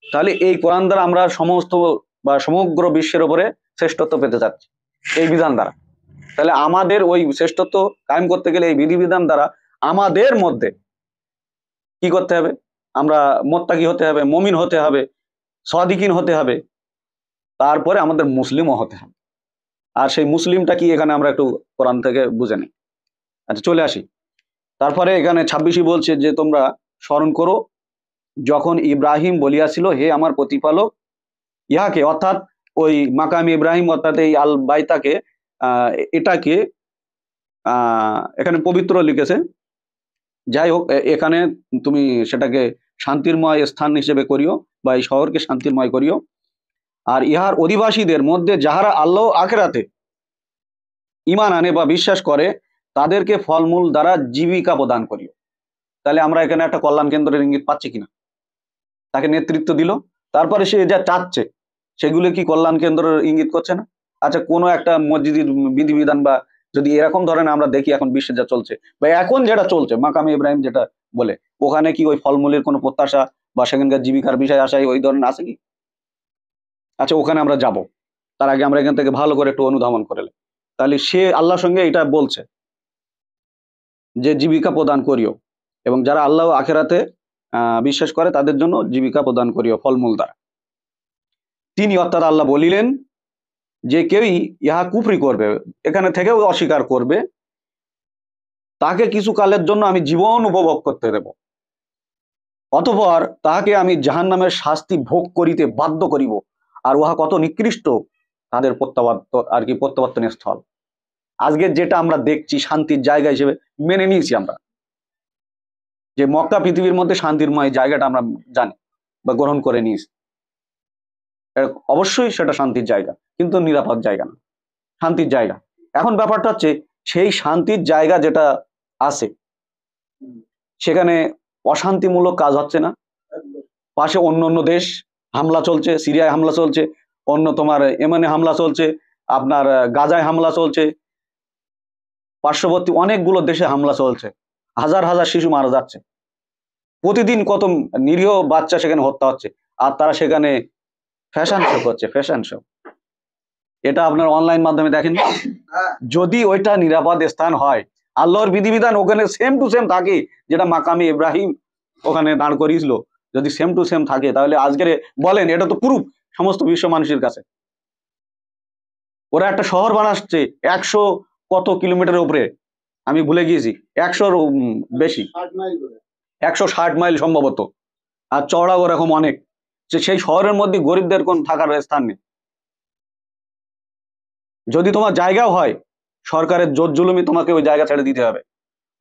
S1: তাহলে এই কোরআন দ্বারা আমরা সমস্ত বা সমগ্র বিশ্বের উপরে শ্রেষ্ঠত্ব পেতে যাচ্ছি এই বিধান দ্বারা। তাহলে আমাদের ওই শ্রেষ্ঠত্ব কায়েম করতে গেলে এই বিধিবিধান দ্বারা আমাদের মধ্যে কি করতে হবে? আমরা মোত্তাকি হতে হবে, মুমিন হতে হবে, সাদিকিন হতে হবে, তারপরে আমাদের মুসলিমও হতে হবে। আর সেই মুসলিমটা কি এখানে আমরা একটু কোরআন থেকে বুঝে নিই। আচ্ছা, চলে আসি। তারপরে এখানে 26 বলছে যে তোমরা স্মরণ করো যখন ইব্রাহিম বলিয়াছিল, হে আমার প্রতিপালক, ইহাকে, অর্থাৎ ওই মাকাম ইব্রাহিম, অর্থাৎ এই আল বাইতাকে, এটাকে এখানে পবিত্র লিখেছে। যাই হোক, এখানে তুমি সেটাকে শান্তিময় স্থান হিসেবে করিও, বা এই শহরকে শান্তিময় করিও। আর ইহার অধিবাসীদের মধ্যে যাহারা আল্লাহ আখিরাতে ঈমান আনে বা বিশ্বাস করে, তাদেরকে ফলমূল দ্বারা জীবিকা প্রদান করিও। তাহলে আমরা এখানে একটা কল্যাণ কেন্দ্রের ইঙ্গিত পাচ্ছি কিনা? তাকে নেতৃত্ব দিল, তারপরে সে যা চাচ্ছে সেগুলো কি কল্যাণ কেন্দ্রের ইঙ্গিত করছে না? আচ্ছা, কোনো একটা মসজিদের বিধিবিধান বা যদি এরকম ধরনের আমরা দেখি এখন বিশ্বে যা চলছে বা এখন যেটা চলছে মাকামে ইব্রাহিম যেটা বলে, ওখানে কি ওই ফলমূলের কোনো প্রত্যাশা বা সেখানকার জীবিকার বিষয় আশায় ওই ধরনের আছে কি? আচ্ছা, ওখানে আমরা যাব, তার আগে আমরা এখান থেকে ভালো করে একটু অনুধাবন করে নিই। তাহলে সে আল্লাহর সঙ্গে এটা বলছে যে জীবিকা প্রদান করিও, এবং যারা আল্লাহ ও আখেরাতে বিশ্বাস করে তাদের জন্য জীবিকা প্রদান করিও ফলমূল দ্বারা। তিনি অর্থাৎ আল্লাহ বলিলেন যে কেউই ইহা কুফরি করবে, এখানে থেকেও অস্বীকার করবে, তাকে কিছু কালের জন্য আমি জীবন উপভোগ করতে দেব, অতঃপর তাহাকে আমি জাহান্নামের শাস্তি ভোগ করিতে বাধ্য করিব, আর উহা কত নিকৃষ্ট তাদের প্রত্যাবর্তনের স্থল। আজকে যেটা আমরা দেখছি শান্তির জায়গা হিসেবে মেনে নিয়েছি আমরা, যে মক্কা পৃথিবীর মধ্যে শান্তিরময় জায়গাটা আমরা জানি বা গ্রহণ করে নিয়েছি। অবশ্যই সেটা শান্তির জায়গা, কিন্তু নিরাপদ জায়গা না, শান্তির জায়গা। এখন ব্যাপারটা হচ্ছে সেই শান্তির জায়গা যেটা আছে সেখানে অশান্তিমূলক কাজ হচ্ছে না, পাশে অন্য অন্য দেশ হামলা চলছে, সিরিয়ায় হামলা চলছে, অন্য তোমার ইয়েমেনে হামলা চলছে, আপনার গাজায় হামলা চলছে, পার্শ্ববর্তী অনেকগুলো দেশে হামলা চলছে, হাজার হাজার শিশু মারা যাচ্ছে, প্রতিদিন কত নিরীহ বাচ্চা সেখানে হত্যা হচ্ছে, আর তারা সেখানে ফ্যাশন শো করছে, ফ্যাশন শো। এটা আপনার অনলাইন মাধ্যমে দেখেন। যদি ওইটা নিরাপদ স্থান হয়, আল্লাহর বিধিবিধান ওখানে সেম টু সেম থাকে, যেটা মাকামে ইব্রাহিম ওখানে দাঁড় করিয়েছিল, যদি সেম টু সেম থাকে, তাহলে আজকের বলেন এটা তো প্রুফ সমস্ত বিশ্ব মানুষের কাছে। ওরা একটা শহর বানাচ্ছে 100 কত কিলোমিটারের উপরে, আমি ভুলে গিয়েছি, 100-র বেশি, 160 মাইল সম্ভবত, আর চওড়া ওরকম অনেক, যে সেই শহরের মধ্যে গরিবদের কোন থাকার স্থান নেই। যদি তোমার জায়গাও হয়, সরকারের জোর জুলুমি তোমাকে ওই জায়গা ছেড়ে দিতে হবে।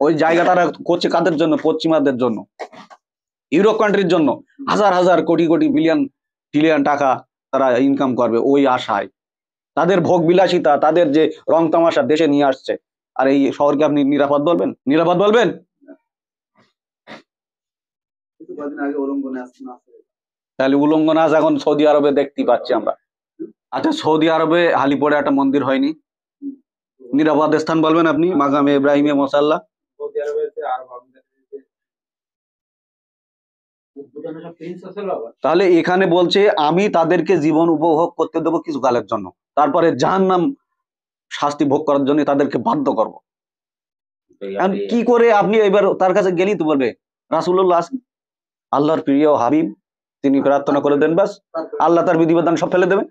S1: ওই জায়গা তারা করছে কাদের জন্য? পশ্চিমাদের জন্য, ইউরোপ কান্ট্রির জন্য। হাজার হাজার কোটি কোটি বিলিয়ন ট্রিলিয়ন টাকা তারা ইনকাম করবে ওই আশায়। তাদের ভোগ বিলাসিতা, তাদের যে রং তামাশা দেশে নিয়ে আসছে, আর এই শহরকে আপনি নিরাপদ বলবেন? নিরাপদ বলবেন? তাহলে উলঙ্গ নাচ এখন সৌদি আরবে দেখতে পাচ্ছি আমরা। আচ্ছা, সৌদি আরবে হালিপড়ে একটা মন্দির হয়নি, নিরাপদ স্থান বলবেন আপনি? মাকামে ইব্রাহিমে মশাল্লাহ। তাহলে এখানে বলছে আমি তাদেরকে জীবন উপভোগ করতে দেবো কিছু কালের জন্য, তারপরে জাহান্নাম শাস্তি ভোগ করার জন্য তাদেরকে বাধ্য করবো। কি করে আপনি এবার তার কাছে গেলেই তো বলবে রাসূলুল্লাহ আছেন, আল্লাহর প্রিয় হাবিব, তিনি প্রার্থনা করে দেন, ব্যাস আল্লাহ তার বিধিবিধান সব ফেলে দেবে,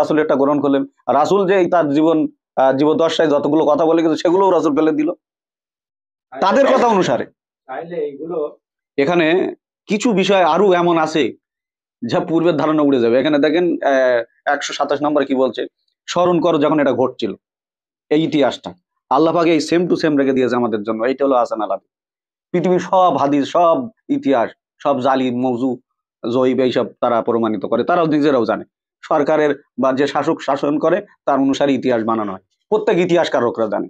S1: রাসূল একটা গ্রহণ করলেন। রাসূল যে তার জীবদ্দশায় যতগুলো কথা বলে গেছে সেগুলোও রাসূল ফেলে দিল তাদের কথা অনুসারে। এখানে কিছু বিষয় আরো এমন আছে যা পূর্বের ধারণা উড়ে যাবে। এখানে দেখেন 127 নম্বর কি বলছে, স্মরণ করো যখন এটা ঘটছিল, এই ইতিহাসটা আল্লাহ পাক এই সেম টু সেম রেখে দিয়েছে আমাদের জন্য। এইটা হলো হাসান আল হাদিস। পৃথিবীর সব হাদিস, সব ইতিহাস, সব জালিম মৌজু জয়ীব এইসব তারা প্রমাণিত করে, তারাও নিজেরাও জানে। সরকারের বা যে শাসক শাসন করে তার অনুসারে ইতিহাস বানানো হয়, প্রত্যেক ইতিহাসকারকরা জানে।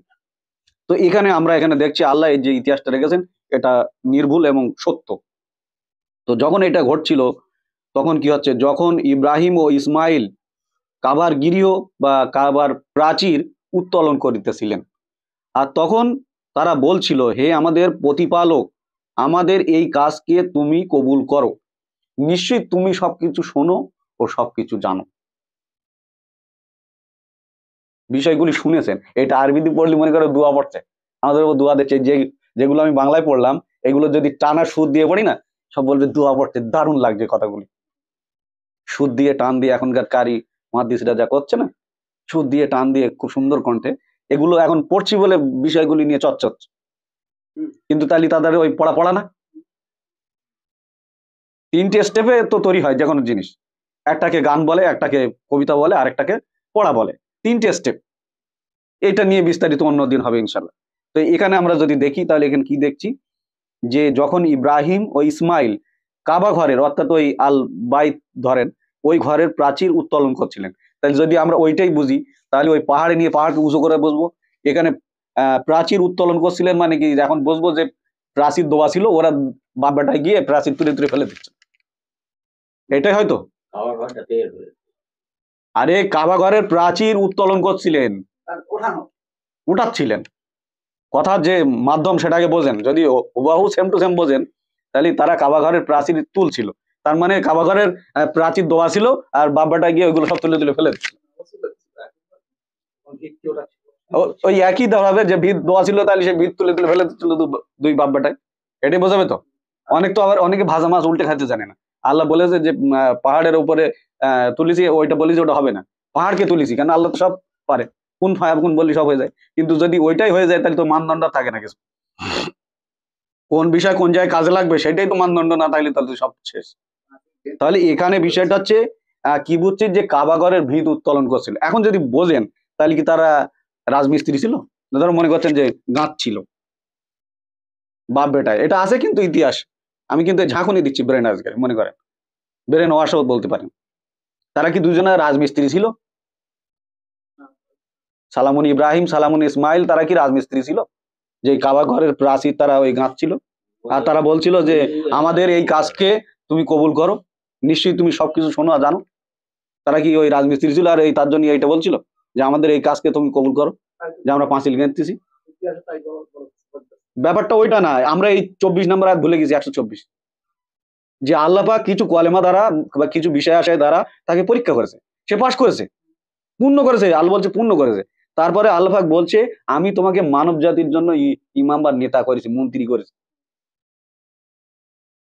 S1: তো আমরা এখানে দেখছি আল্লাহ এই যে ইতিহাসটা রেখেছেন এটা নির্ভুল এবং সত্য। তো যখন এটা ঘটছিল তখন কি হচ্ছে, যখন ইব্রাহিম ও ইসমাইল কাবার গৃহ বা কাবার প্রাচীর উত্তোলন করিতেছিলেন, আর তখন তারা বলছিল, হে আমাদের প্রতিপালক, আমাদের এই কাজকে তুমি কবুল করো, নিশ্চয়ই তুমি সবকিছু শোনো ও সবকিছু জানো। বিষয়গুলি শুনেছেন। এটা আরবিতে পড়লে মনে করো দোয়া পড়ছে, আমাদের দোয়া দিচ্ছে। যেগুলো আমি বাংলায় পড়লাম এগুলো যদি টানা সুর দিয়ে পড়ি না, সব বলবে দোয়া পড়ছে। দারুণ লাগছে কথাগুলি, সুর দিয়ে টান দিয়ে এখনকার কারি মুহাদ্দিসরা যা করছে না, সুর দিয়ে টান দিয়ে খুব সুন্দর কণ্ঠে এগুলো এখন পড়ছি বলে বিষয়গুলি নিয়ে চর্চা হচ্ছে। কিন্তু তাহলে তাদের ওই পড়া না, 3টে স্টেপে তো তৈরি হয় যে কোনো জিনিস। একটাকে গান বলে, একটাকে কবিতা বলে, আর একটাকে পড়া বলে, 3টে স্টেপ। এটা নিয়ে বিস্তারিত অন্যদিন হবে ইনশাল্লাহ। তো এখানে আমরা যদি দেখি তাহলে এখানে কি দেখছি, যে যখন ইব্রাহিম ও ইসমাইল কাবা ঘরের অর্থাৎ ওই আল বাইত ধরেন ওই ঘরের প্রাচীর উত্তোলন করছিলেন, তাহলে যদি আমরা ওইটাই বুঝি তাহলে ওই পাহাড়ে নিয়ে পাহাড়কে উঁচু করে বসবো। এখানে প্রাচীর উত্তোলন করছিলেন মানে কি, এখন বসবো যে প্রাচীর দোয়া ছিল, ওরা বাপ বেটায় গিয়ে প্রাচীর তুলে তুলে ফেলে দিচ্ছে, এটাই হয়তো। আরে কাবা ঘরের প্রাচীর উত্তোলন করছিলেন, উঠাচ্ছিলেন। কথার যে মাধ্যম সেটাকে বোঝেন, যদি হুবাহু সেম টু সেম বোঝেন, তাহলে তারা কাবা ঘরের প্রাচীর তুলছিল, তার মানে কাবা ঘরের প্রাচীর দোয়া ছিল, আর বাব্বাটা গিয়ে ওইগুলো সব তুলে তুলে ফেলে দিচ্ছিল। ওই একই ধরাবে যে ভিত দোয়া ছিল, তাহলে সে ভিত তুলে তুলে ফেলে দিচ্ছিল দুই বাব্বাটায়। এটাই বোঝাবে তো। অনেক তো আবার অনেকে ভাজা মাছ উল্টে খাইতে জানে না। আল্লাহ বলেছে যে পাহাড়ের উপরে তুলেছি, ওইটা বলেছি ওটা হবে না, পাহাড়কে তুলেছি, কারণ আল্লাহ তো সব পারে, কোন ফায়াকুন বললি সব হয়ে যায়। কিন্তু যদি ওইটাই হয়ে যায় তাহলে তো মানদণ্ড থাকে না কিছু, কোন বিষয় কোন জায়গায় কাজে লাগবে সেটাই তো মানদণ্ড না, তাইলে তাহলে সব শেষ। তাহলে এখানে বিষয়টা হচ্ছে কি বুঝছি যে কাবাগরের ভিত উত্তোলন করছিল। এখন যদি বোঝেন তাহলে কি তারা রাজমিস্ত্রি ছিল? ধরো মনে করছেন যে গাঁত ছিল, বাপ বেটায়, এটা আছে কিন্তু ইতিহাস, আমি কিন্তু ঝাঁকুনি দিচ্ছি ব্রেন আজকে, মনে করেন ব্রেন ওয়াশও বলতে পারেন। তারা কি দুজনে রাজমিস্ত্রি ছিল? সালামুন ইব্রাহিম সালামুন ইসমাইল তারা কি রাজমিস্ত্রি ছিল? যে কাবা ঘরের প্রাচীর তারা ওই গাঁত ছিল, আর তারা বলছিল যে আমাদের এই কাজকে তুমি কবুল করো, নিশ্চয়ই তুমি সবকিছু শোনো আর জানো। তারা কি ওই রাজমিস্ত্রি ছিল আর এই তার জন্য এইটা বলছিল যে আমাদের এই কাজকে তুমি কবুল করো, যে আমরা পাঁচিল গেঁথতেছি? ব্যাপারটা ওইটা না, আমরা এই 24 নম্বর আয়াত ভুলে গেছি, 124, যে আল্লাহ পাক কিছু কলেমা দ্বারা বা কিছু বিষয় আশয় দ্বারা তাকে পরীক্ষা করেছে, সে পাশ করেছে, পূর্ণ করেছে, আল্লাহ বলছে পূর্ণ করেছে। তারপরে আল্লাহ পাক বলছে আমি তোমাকে মানব জাতির জন্য ইমাম বা নেতা করেছি, মন্ত্রী করেছি,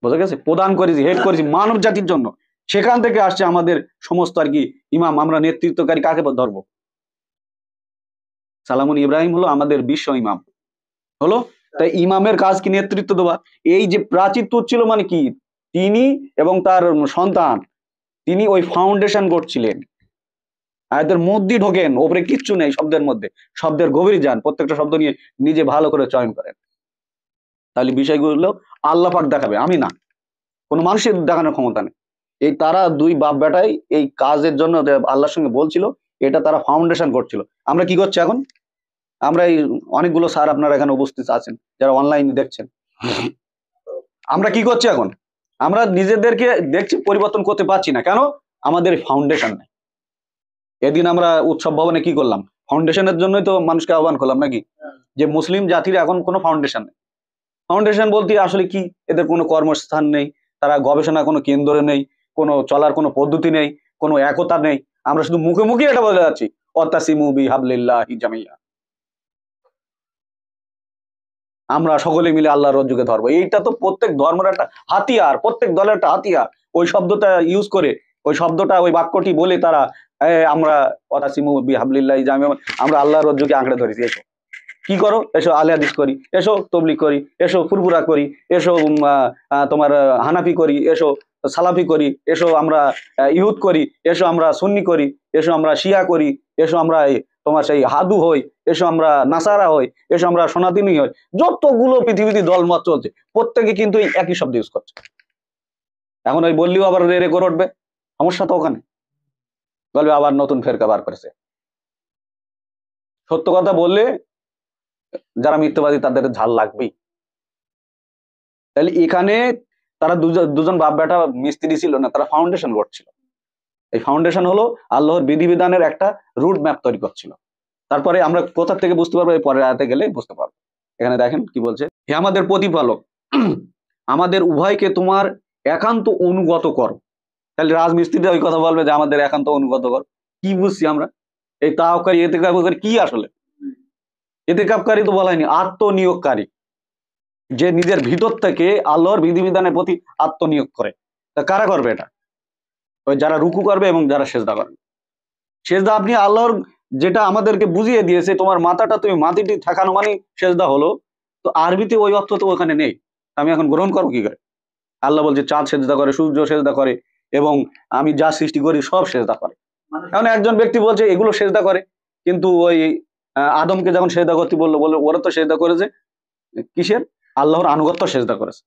S1: বোঝা গেছে, প্রদান করেছি, হেড করেছি মানব জাতির জন্য। সেখান থেকে আসছে আমাদের সমস্ত আর কি ইমাম, আমরা নেতৃত্বকারী কাকে ধরবো? সালামুন ইব্রাহিম হলো আমাদের বিশ্ব ইমাম হলো। তাই ইমামের কাজ কি নেতৃত্ব দেওয়া। এই যে প্রাচীর তুচ্ছিল মানে কি, তিনি এবং তার সন্তান, তিনি ওই ফাউন্ডেশন করছিলেন, আয়াতের মধ্যে ঢোকেন, ওপরে কিচ্ছু নেই, শব্দের মধ্যে, শব্দের গভীরে যান, প্রত্যেকটা শব্দ নিয়ে নিজে ভালো করে চয়ন করেন, তাহলে বিষয়গুলো আল্লাহ পাক দেখাবে, আমি না, কোনো মানুষের দেখানোর ক্ষমতা নেই। এই তারা দুই বাপ বেটাই এই কাজের জন্য আল্লাহর সঙ্গে বলছিল, এটা তারা ফাউন্ডেশন করছিল। আমরা কি করছি এখন? আমরা এই অনেকগুলো স্যার আপনারা এখানে উপস্থিত আছেন যারা অনলাইনে দেখছেন, আমরা কি করছি এখন? আমরা নিজেদেরকে দেখছি পরিবর্তন করতে পারছি না, কেন? আমাদের ফাউন্ডেশন নেই। এদিন আমরা উৎসব ভবনে কি করলাম? ফাউন্ডেশনের জন্যই তো মানুষকে আহ্বান করলাম নাকি, যে মুসলিম জাতির এখন কোনো ফাউন্ডেশন নেই। ফাউন্ডেশন বলতে আসলে কি, এদের কোনো কর্মস্থান নেই, তারা গবেষণা কোনো কেন্দ্র নেই, কোনো চলার কোনো পদ্ধতি নেই, কোনো একতা নেই। আমরা শুধু মুখে মুখে এটা বলে যাচ্ছি, ওয়াতাসিমু বিহাবলিল্লাহি জামিয়া, আমরা সকলে মিলে আল্লাহর রজ্জুকে ধরবো। এইটা তো প্রত্যেক ধর্মের একটা হাতিয়ার, প্রত্যেক দলের একটা হাতিয়ার। ওই শব্দটা ইউজ করে, ওই শব্দটা, ওই বাক্যটি বলে তারা আমরা ওয়াতাসিমু বিহাবলিল্লাহি জামিয়া, আমরা আল্লাহর রজ্জুকে আঁকড়ে ধরেছি। এসো কি করো, এসো আলে হাদিস করি, এসো তবলিগ করি, এসো ফুরফুরা করি, এসো তোমার হানাফি করি, এসো সালাফি করি, এসো আমরা ইহুদ করি, এসো আমরা সুন্নি করি, এসো আমরা শিয়া করি, এসো আমরা তোমার সেই হাদু হই, এসো আমরা নাসারা হই, এসো আমরা সনাতনী হই। যতগুলো পৃথিবীতে দলমত চলছে প্রত্যেকে কিন্তু এই একই শব্দ ইউজ করছে। এখন ওই বললেও আবার রে করে উঠবে, সমস্যা তো ওখানে, বলবে আবার নতুন ফেরকা বার করেছে। সত্য কথা বললে যারা মিথ্যাবাদী তাদের ঝাল লাগবেই। তাহলে এখানে তারা দুজন বাপ বেটা মিস্ত্রি ছিল না, তারা ফাউন্ডেশন করছিল। এই ফাউন্ডেশন হলো আল্লাহর বিধিবিধানের একটা রুট ম্যাপ তৈরি করছিল। তারপরে আমরা কোথা থেকে বুঝতে পারবো, এই পরের আয়াতে গেলে বুঝতে পারবো। এখানে দেখেন কি বলছে, হে আমাদের প্রতিপালক, আমাদের উভয়কে তোমার একান্ত অনুগত করো। তাহলে রাজমিস্ত্রিটা ওই কথা বলবে যে আমাদের একান্ত অনুগত করো। কি বুঝছি আমরা? এই তাওকারী এতেকাবকারী কি আসলে? এতেকাবকারী তো বলা হয়নি, আত্মনিয়োগকারী, যে নিজের ভিতর থেকে আল্লাহর বিধিবিধানের প্রতি আত্মনিয়োগ করে। তা কারা করবে এটা? ওই যারা রুকু করবে এবং যারা সেজদা করবে। সেজদা আপনি আল্লাহর যেটা আমাদেরকে বুঝিয়ে দিয়েছে, তোমার মাথাটা তুমি মাটিতে ঠেকানো মানে সেজদা হলো, তো আরবিতে ওই অর্থ তো ওখানে নেই, আমি এখন গ্রহণ করবো কি করে? আল্লাহ বলছে চাঁদ সেজদা করে, সূর্য সেজদা করে, এবং আমি যা সৃষ্টি করি সব সেজদা করে। এখন একজন ব্যক্তি বলছে এগুলো সেজদা করে, কিন্তু ওই আদমকে যখন সেজদা করতে বললো, বললো ওরা তো সেজদা করেছে কিসের? আল্লাহর আনুগত্য সেজদা করেছে।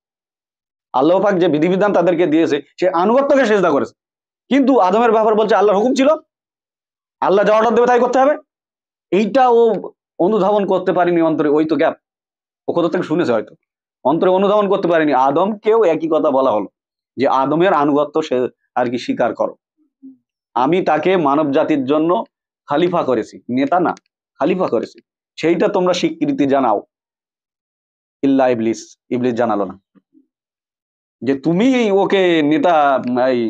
S1: আল্লাহ পাক যে বিধিবিধান তাদেরকে দিয়েছে সে আনুগত্যকে সেজদা করেছে। কিন্তু আদমের ব্যাপার বলছে আল্লাহর হুকুম ছিল, আল্লাহ যা অর্ডার দেবে তাই করতে হবে। এইটা ও অনুধাবন করতে পারেনি অন্তরে, ওই তো গ্যাপ। ও কোথা থেকে শুনেছে হয়তো, অন্তরে অনুধাবন করতে পারেনি। আদমকেও একই কথা বলা হলো যে আদমের আনুগত্য সে আর কি স্বীকার করো, আমি তাকে মানব জাতির জন্য খালিফা করেছি, নেতা না, খালিফা করেছি। সেইটা তোমরা স্বীকৃতি জানাও। ইল্লা ইবলিস, ইবলিস জানালো না যে তুমি ওকে নেতা এই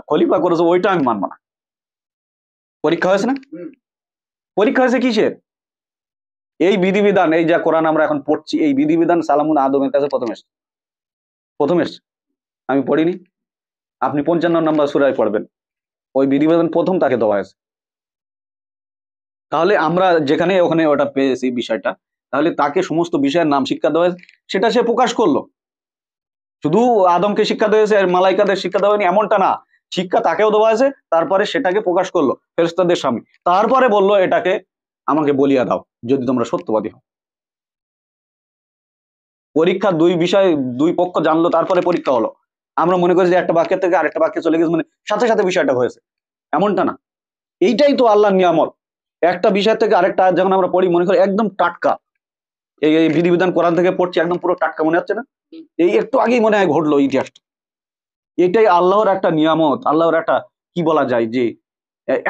S1: খলিফা করেছো, ওইটা আমি মানবো না। পরীক্ষা হয়েছে না? পরীক্ষা হয়েছে কিসের? এই বিধিবিধান, এই যা কোরআন আমরা এখন পড়ছি, এই বিধিবিধান সালামুন আদমের কাছে প্রথম এসছে। আমি পড়িনি, আপনি 55 নম্বর সূরায় পড়বেন, ওই বিধিবিধান প্রথম তাকে দেওয়া হয়েছে। তাহলে আমরা যেখানে ওখানে ওটা পেয়েছি বিষয়টা, তাহলে তাকে সমস্ত বিষয়ের নাম শিক্ষা দেওয়া হয়েছে, সেটা সে প্রকাশ করলো। শুধু আদমকে শিক্ষা দেওয়া হয়েছে আর মালাইকাদের শিক্ষা দেওয়া হয়নি এমনটা না, শিক্ষা তাকেও দেওয়া হয়েছে, তারপরে সেটাকে প্রকাশ করলো ফেরেশতাদের সামনে, তারপরে বললো এটাকে আমাকে বলিয়া দাও যদি তোমরা সত্যবাদী হও। পরীক্ষা দুই বিষয়, দুই পক্ষ জানলো, তারপরে পরীক্ষা হলো। আমরা মনে করি যে একটা বাক্যের থেকে আরেকটা বাক্যে চলে গেছে মানে সাথে সাথে বিষয়টা হয়েছে, এমনটা না। এইটাই তো আল্লাহর নিয়ামত। একটা বিষয় থেকে আরেকটা আয়াত যখন আমরা পড়ি মনে করি একদম টাটকা, এই বিধিবিধান কোরআন থেকে পড়ছি একদম পুরো টাটকা মনে হচ্ছে না? এই একটু আগেই মনে হয় ঘটলো ইতিহাসটা। এটাই আল্লাহর একটা নিয়ামত, আল্লাহর একটা কি বলা যায় যে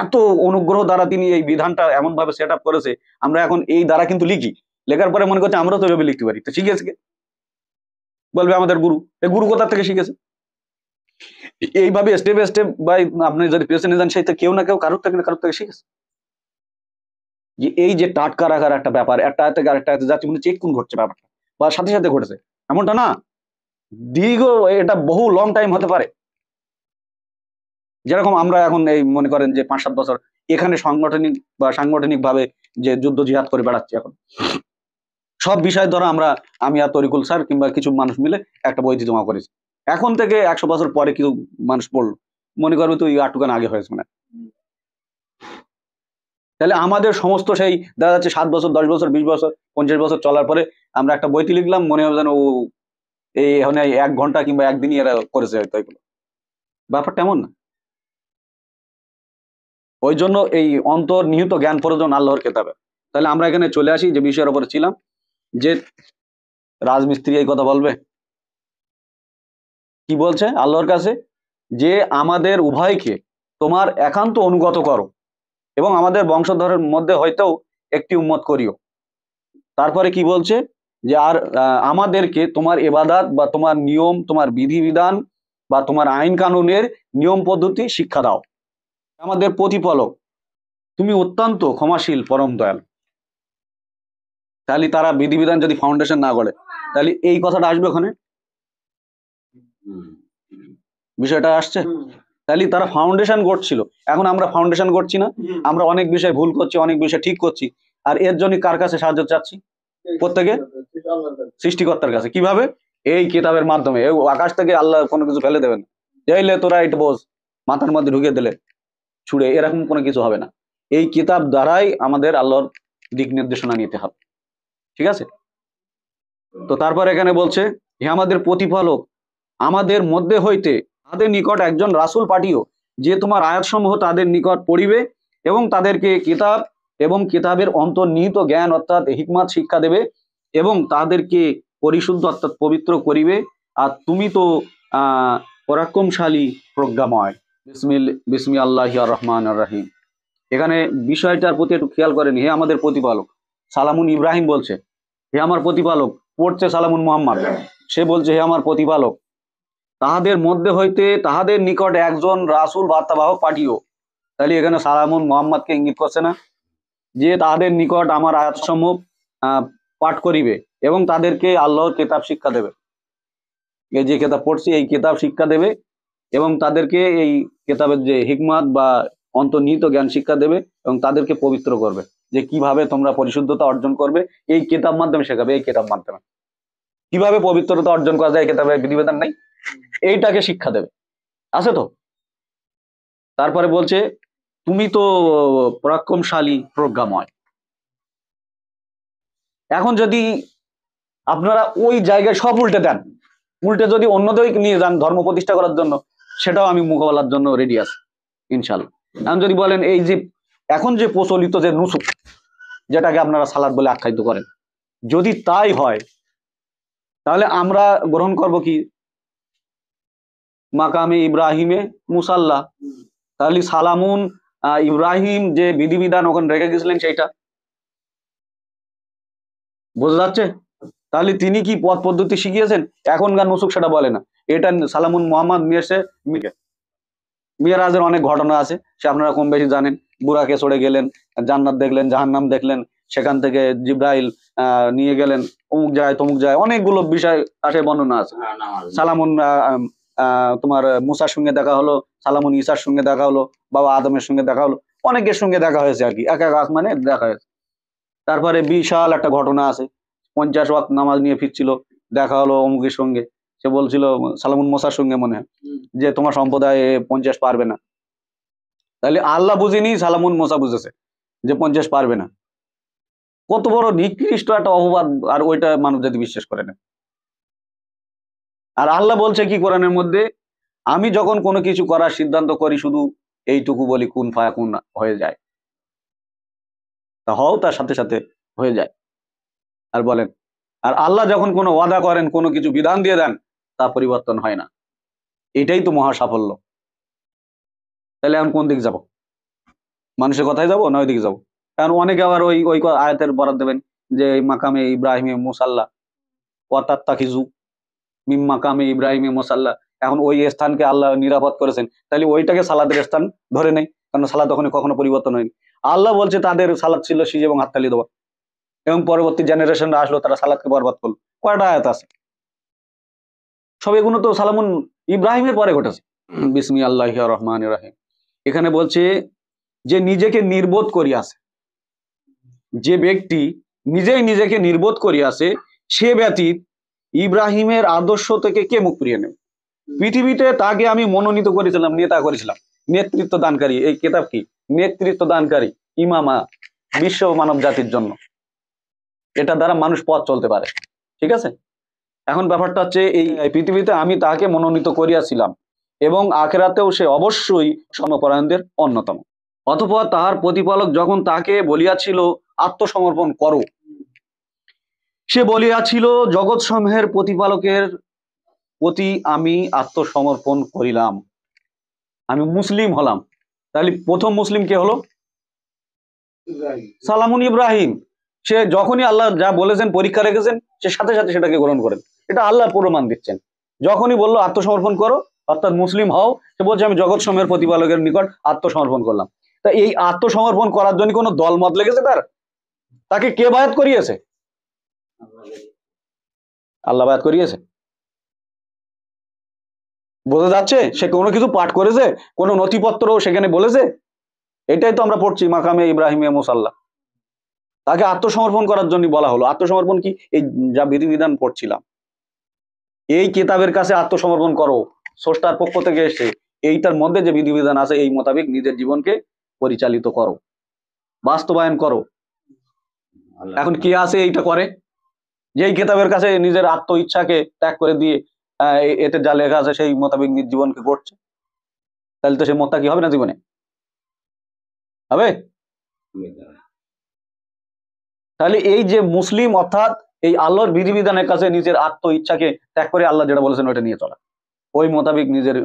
S1: এত অনুগ্রহ দ্বারা তিনি এই বিধানটা এমন ভাবে সেট আপ করেছে। আমরা এখন এই দ্বারা কিন্তু লিখি, লেখার পরে মনে করছে আমরাও তো এভাবে লিখতে পারি। তো শিখেছে কে? বলবে আমাদের গুরু। এই গুরু কোথা থেকে শিখেছে? এইভাবে স্টেপ বাই স্টেপ বাই আপনি যদি পেছনে যান, সেই তো কেউ না কেউ কারোর থেকে শিখেছে। যে এই যে টাটকা রাখার একটা ব্যাপার, একটা আয়াত থেকে আরেকটা আয়াতে যাচ্ছে, মানে চেক কোন ঘটছে ব্যাপারটা, বা সাথে সাথে ঘটেছে এমনটা না, দীর্ঘ, এটা বহু লং টাইম হতে পারে। যেরকম আমরা এখন এই মনে করেন যে 5-7 বছর এখানে সাংগঠনিক ভাবে যে যুদ্ধ জিহাদ করে বেড়াচ্ছি এখন, সব বিষয় ধরো আমরা, আমি আর তরিকুল স্যার কিংবা কিছু মানুষ মিলে একটা বই জমা করেছি। এখন থেকে 100 বছর পরে কিছু মানুষ পড়লো, মনে করবে তো আটুকান আগে হয়েছে মানে। তাহলে আমাদের সমস্ত সেই দেখা যাচ্ছে 7 বছর 10 বছর 20 বছর 50 বছর চলার পরে আমরা একটা বইতে লিখলাম, মনে হবে যেন ও এই এখানে 1 ঘন্টা কিংবা একদিনই এরা করেছে হয়তো এগুলো। ব্যাপারটা এমন না। ওই জন্য এই অন্তর্নিহিত জ্ঞান প্রয়োজন আল্লাহর কেতাবে। তাহলে আমরা এখানে চলে আসি যে বিষয়ের উপরে ছিলাম, যে রাজমিস্ত্রি এই কথা বলবে, কি বলছে আল্লাহর কাছে, যে আমাদের উভয়কে তোমার একান্ত অনুগত করো এবং আমাদের বংশধরের মধ্যে হয়তো একটি উম্মত করিও। তারপরে কি বলছে, যে আর আমাদেরকে তোমার ইবাদত বা তোমার নিয়ম, তোমার বিধিবিধান বা তোমার আইন কানুনের নিয়ম পদ্ধতি শিক্ষা দাও। আমাদের প্রতিপালক তুমি অত্যন্ত ক্ষমাশীল পরম দয়াল। তাহলে তারা বিধিবিধান যদি ফাউন্ডেশন না করে, তাহলে এই কথাটা আসবে ওখানে, বিষয়টা আসছে। তাহলে তারা ফাউন্ডেশন করছিল, এখন আমরা ফাউন্ডেশন করছি না, আমরা অনেক বিষয় ভুল করছি, অনেক বিষয় ঠিক করছি। আর এর জন্য কার কাছে সাহায্য চাচ্ছি? প্রত্যেকে সৃষ্টিকর্তার কাছে। কিভাবে? এই কিতাবের মাধ্যমে। এই আকাশ থেকে আল্লাহ কোনো কিছু ফেলে দেবেন, যাইলে তোরা এটা বোঝ, মাথার মধ্যে ঢুকিয়ে দিলে ছুড়ে, এরকম কোনো কিছু হবে না। এই কিতাব দ্বারাই আমাদের আল্লাহর দিক নির্দেশনা নিতে হবে। ঠিক আছে? তো তারপর এখানে বলছে, হে আমাদের প্রতিপালক, আমাদের মধ্যে হইতে তাদের নিকট একজন রাসূল পাঠিও, যে তোমার আয়াতসমূহ তাদের নিকট পড়িবে এবং তাদেরকে কিতাব এবং কিতাবের অন্তর্নিহিত জ্ঞান অর্থাৎ হিকমত শিক্ষা দেবে এবং তাদেরকে পরিশুদ্ধ অর্থাৎ পবিত্র করিবে। আর তুমি তো পরাক্রমশালী প্রজ্ঞাময়। বিসমি আল্লাহির রহমানির রহিম। এখানে বিষয়টার প্রতি একটু খেয়াল করেন। হে আমাদের প্রতিপালক, সালামুন ইব্রাহিম বলছে হে আমার প্রতিপালক, পড়ছে সালামুন মুহাম্মদ, সে বলছে হে আমার প্রতিপালক, তাহাদের মধ্যে হইতে তাহাদের নিকট একজন রাসূল বার্তাবাহক পাঠিও। তাহলে এখানে সালামুন মুহাম্মদকে ইঙ্গিত করছে না, যে তাহাদের নিকট আমার আয়াতসমূহ পাঠ করিবে এবং তাদেরকে আল্লাহর কিতাব শিক্ষা দেবে। এই যে কিতাব পড়ছি এই কিতাব শিক্ষা দেবে এবং তাদেরকে এই কিতাবের যে হিকমত বা অন্তর্নিহিত জ্ঞান শিক্ষা দেবে এবং তাদেরকে পবিত্র করবে, যে কিভাবে তোমরা পরিশুদ্ধতা অর্জন করবে এই কিতাব মাধ্যমে শেখাবে। এই কিতাব মাধ্যমে কিভাবে পবিত্রতা অর্জন করা যায়, কিতাবে বিধিবিধান নাই, এইটাকে শিক্ষা দেবে। আছে তো? তারপরে বলছে তুমি তো পরাক্রমশালী প্রজ্ঞাময়। এখন যদি আপনারা ওই জায়গায় সব উল্টে দেন, উল্টে যদি অন্যদের নিয়ে যান ধর্ম প্রতিষ্ঠা করার জন্য, সেটাও আমি মোকাবেলার জন্য রেডি আছি ইনশাল্লাহ। এখন যদি বলেন এই যে এখন যে প্রচলিত যে নুসুক, যেটাকে আপনারা সালাত বলে আখ্যায়িত করেন, যদি তাই হয় তাহলে আমরা গ্রহণ করব কি? মাকামে ইব্রাহিমে মুসাল্লা। তাহলে সালামুন ইব্রাহিম যে বিধিবিধান ওখানে রেখে গেছিলেন সেইটা, বোঝা যাচ্ছে? তাহলে তিনি কি পথ পদ্ধতি শিখিয়েছেন? এখনকার নুসুক সেটা বলে না। এটা সালামুন মোহাম্মদ নিয়ে এসে মিরাজের অনেক ঘটনা আছে, সে আপনারা কম বেশি জানেন। বুরাকে চড়ে গেলেন, জান্নাত দেখলেন, জাহান্নাম দেখলেন, সেখান থেকে জিব্রাইল নিয়ে গেলেন অমুক জায়গায় তমুক জায়গায়, অনেকগুলো বিষয় আসে বর্ণনা আছে। সালামুন তোমার মুসার সঙ্গে দেখা হলো, সালামুন ঈসার সঙ্গে দেখা হলো, বাবা আদমের সঙ্গে দেখা হলো, অনেকের সঙ্গে দেখা হয়েছে আর কি, এক এক আসমানে দেখা হয়েছে। তারপরে বিশাল একটা ঘটনা আছে, 50 ওয়াক্ত নামাজ নিয়ে ফিরছিল, দেখা হলো অমুকের সঙ্গে, সে বলছিল সালামুন মুসার সঙ্গে মনে হয় যে তোমার সম্প্রদায় 50 পারবে না। তাহলে আল্লাহ বুঝিনি, সালামুন মুসা বুঝেছে যে 50 পারবে না। কত বড় নিকৃষ্ট একটা অপবাদ, আর ওইটা মানুষ যদি বিশ্বাস করে না। আর আল্লাহ বলছে কি কোরআনের মধ্যে, আমি যখন কোনো কিছু করার সিদ্ধান্ত করি শুধু এইটুকু বলি কুন ফায়াকুন হয়ে যায়, তা হও তার সাথে সাথে হয়ে যায়। আর বলেন, আর আল্লাহ যখন কোনো ওয়াদা করেন, কোনো কিছু বিধান দিয়ে দেন, তা পরিবর্তন হয় না। এটাই তো মহা সাফল্য। তাহলে এখন কোন দিক যাব? মানুষের কথাই যাব না ওই দিকে যাবো? কারণ অনেকে আবার ওই ওই আয়াতের বরাদ দেবেন যে মাকামে ইব্রাহিমে মুসাল্লা ওয়াতাত্তাখিজু মিম মাকামে ইব্রাহিমে মুসাল্লা। এখন ওই স্থানকে আল্লাহ নিরাপদ করেছেন, তাহলে ওইটাকে সালাদের স্থান ধরে নেই, কারণ সালাদ তখন কখনো পরিবর্তন হয়নি। আল্লাহ বলছে তাদের সালাদ ছিল সিজ এবং হাততালি দেওয়া, এবং পরবর্তী জেনারেশনরা আসলো, তারা সালাদকে বরবাদ করলো। কয়টা আয়াত আছে? সব এগুলো তো সালামুন ইব্রাহিমের পরে ঘটেছে। বিসমি আল্লাহ রহমান রাহিম। এখানে বলছে যে নিজেকে নির্বোধ করিয়াছে, যে ব্যক্তি নিজেই নিজেকে নির্বোধ করিয়াছে, সে ব্যতীত ইব্রাহিমের আদর্শ থেকে কে মুখ ফিরিয়ে নেবে? পৃথিবীতে তাকে আমি মনোনীত করেছিলাম, নেতা করেছিলাম, নেতৃত্ব দানকারী। এই কিতাব কি? নেতৃত্ব দানকারী, ইমামা, বিশ্ব মানব জাতির জন্য। এটা দ্বারা মানুষ পথ চলতে পারে, ঠিক আছে? এখন ব্যাপারটা হচ্ছে এই পৃথিবীতে আমি তাকে মনোনীত করিয়াছিলাম, এবং আখেরাতেও সে অবশ্যই সমপরায়ণদের অন্যতম। অতঃপর তাহার প্রতিপালক যখন তাকে বলিয়াছিল আত্মসমর্পণ করো, সে বলিয়াছিল জগৎ সমূহের প্রতিপালকের প্রতি আমি আত্মসমর্পণ করিলাম, আমি মুসলিম হলাম। তাহলে প্রথম মুসলিম কে হলো? সালামুন ইব্রাহিম। সে যখনই আল্লাহ যা বলেছেন, পরীক্ষা রেখেছেন, সে সাথে সাথে সেটাকে গ্রহণ করেন। এটা আল্লাহ প্রমাণ দিচ্ছেন। যখনই বললো আত্মসমর্পণ করো, অর্থাৎ মুসলিম হও, সে বলছে আমি জগৎ সমূহের প্রতিপালকের নিকট আত্মসমর্পণ করলাম। তা এই আত্মসমর্পণ করার জন্য কোনো দল মত লেগেছে তার? তাকে কে বায়াত করিয়েছে? আল্লাহ বায়াত করিয়েছে। বোঝা যাচ্ছে? সে কোনো কিছু পাঠ করেছে, কোনো নথিপত্র সেখানে বলেছে? এটাই তো আমরা পড়ছি মাকামে ইব্রাহিমে মুসাল্লা। তাকে আত্মসমর্পণ করার জন্য বলা হলো। আত্মসমর্পণ কি? এই যা বিধিবিধান পড়ছিলাম, এই কিতাবের কাছে আত্মসমর্পণ করো, স্রষ্টার পক্ষ থেকে এসে এইটার মধ্যে যে বিধিবিধান আছে এই মোতাবেক নিজের জীবনকে পরিচালিত করো, বাস্তবায়ন করো। এখন কি আছে এইটা করে? যে এই কিতাবের কাছে নিজের আত্ম ইচ্ছাকে ত্যাগ করে দিয়ে এতে যা লেখা আছে সেই মোতাবেক নিজ জীবনকে করছে, তাহলে তো সে মোত্তাকি হবে না জীবনে? হবে? তাহলে এই যে মুসলিম, অর্থাৎ এই আল্লাহর বিধিবিধানের কাছে নিজের আত্ম ইচ্ছাকে ত্যাগ করে আল্লাহ যেটা বলেছেন ওইটা নিয়ে চলা, ওই মোতাবেক নিজের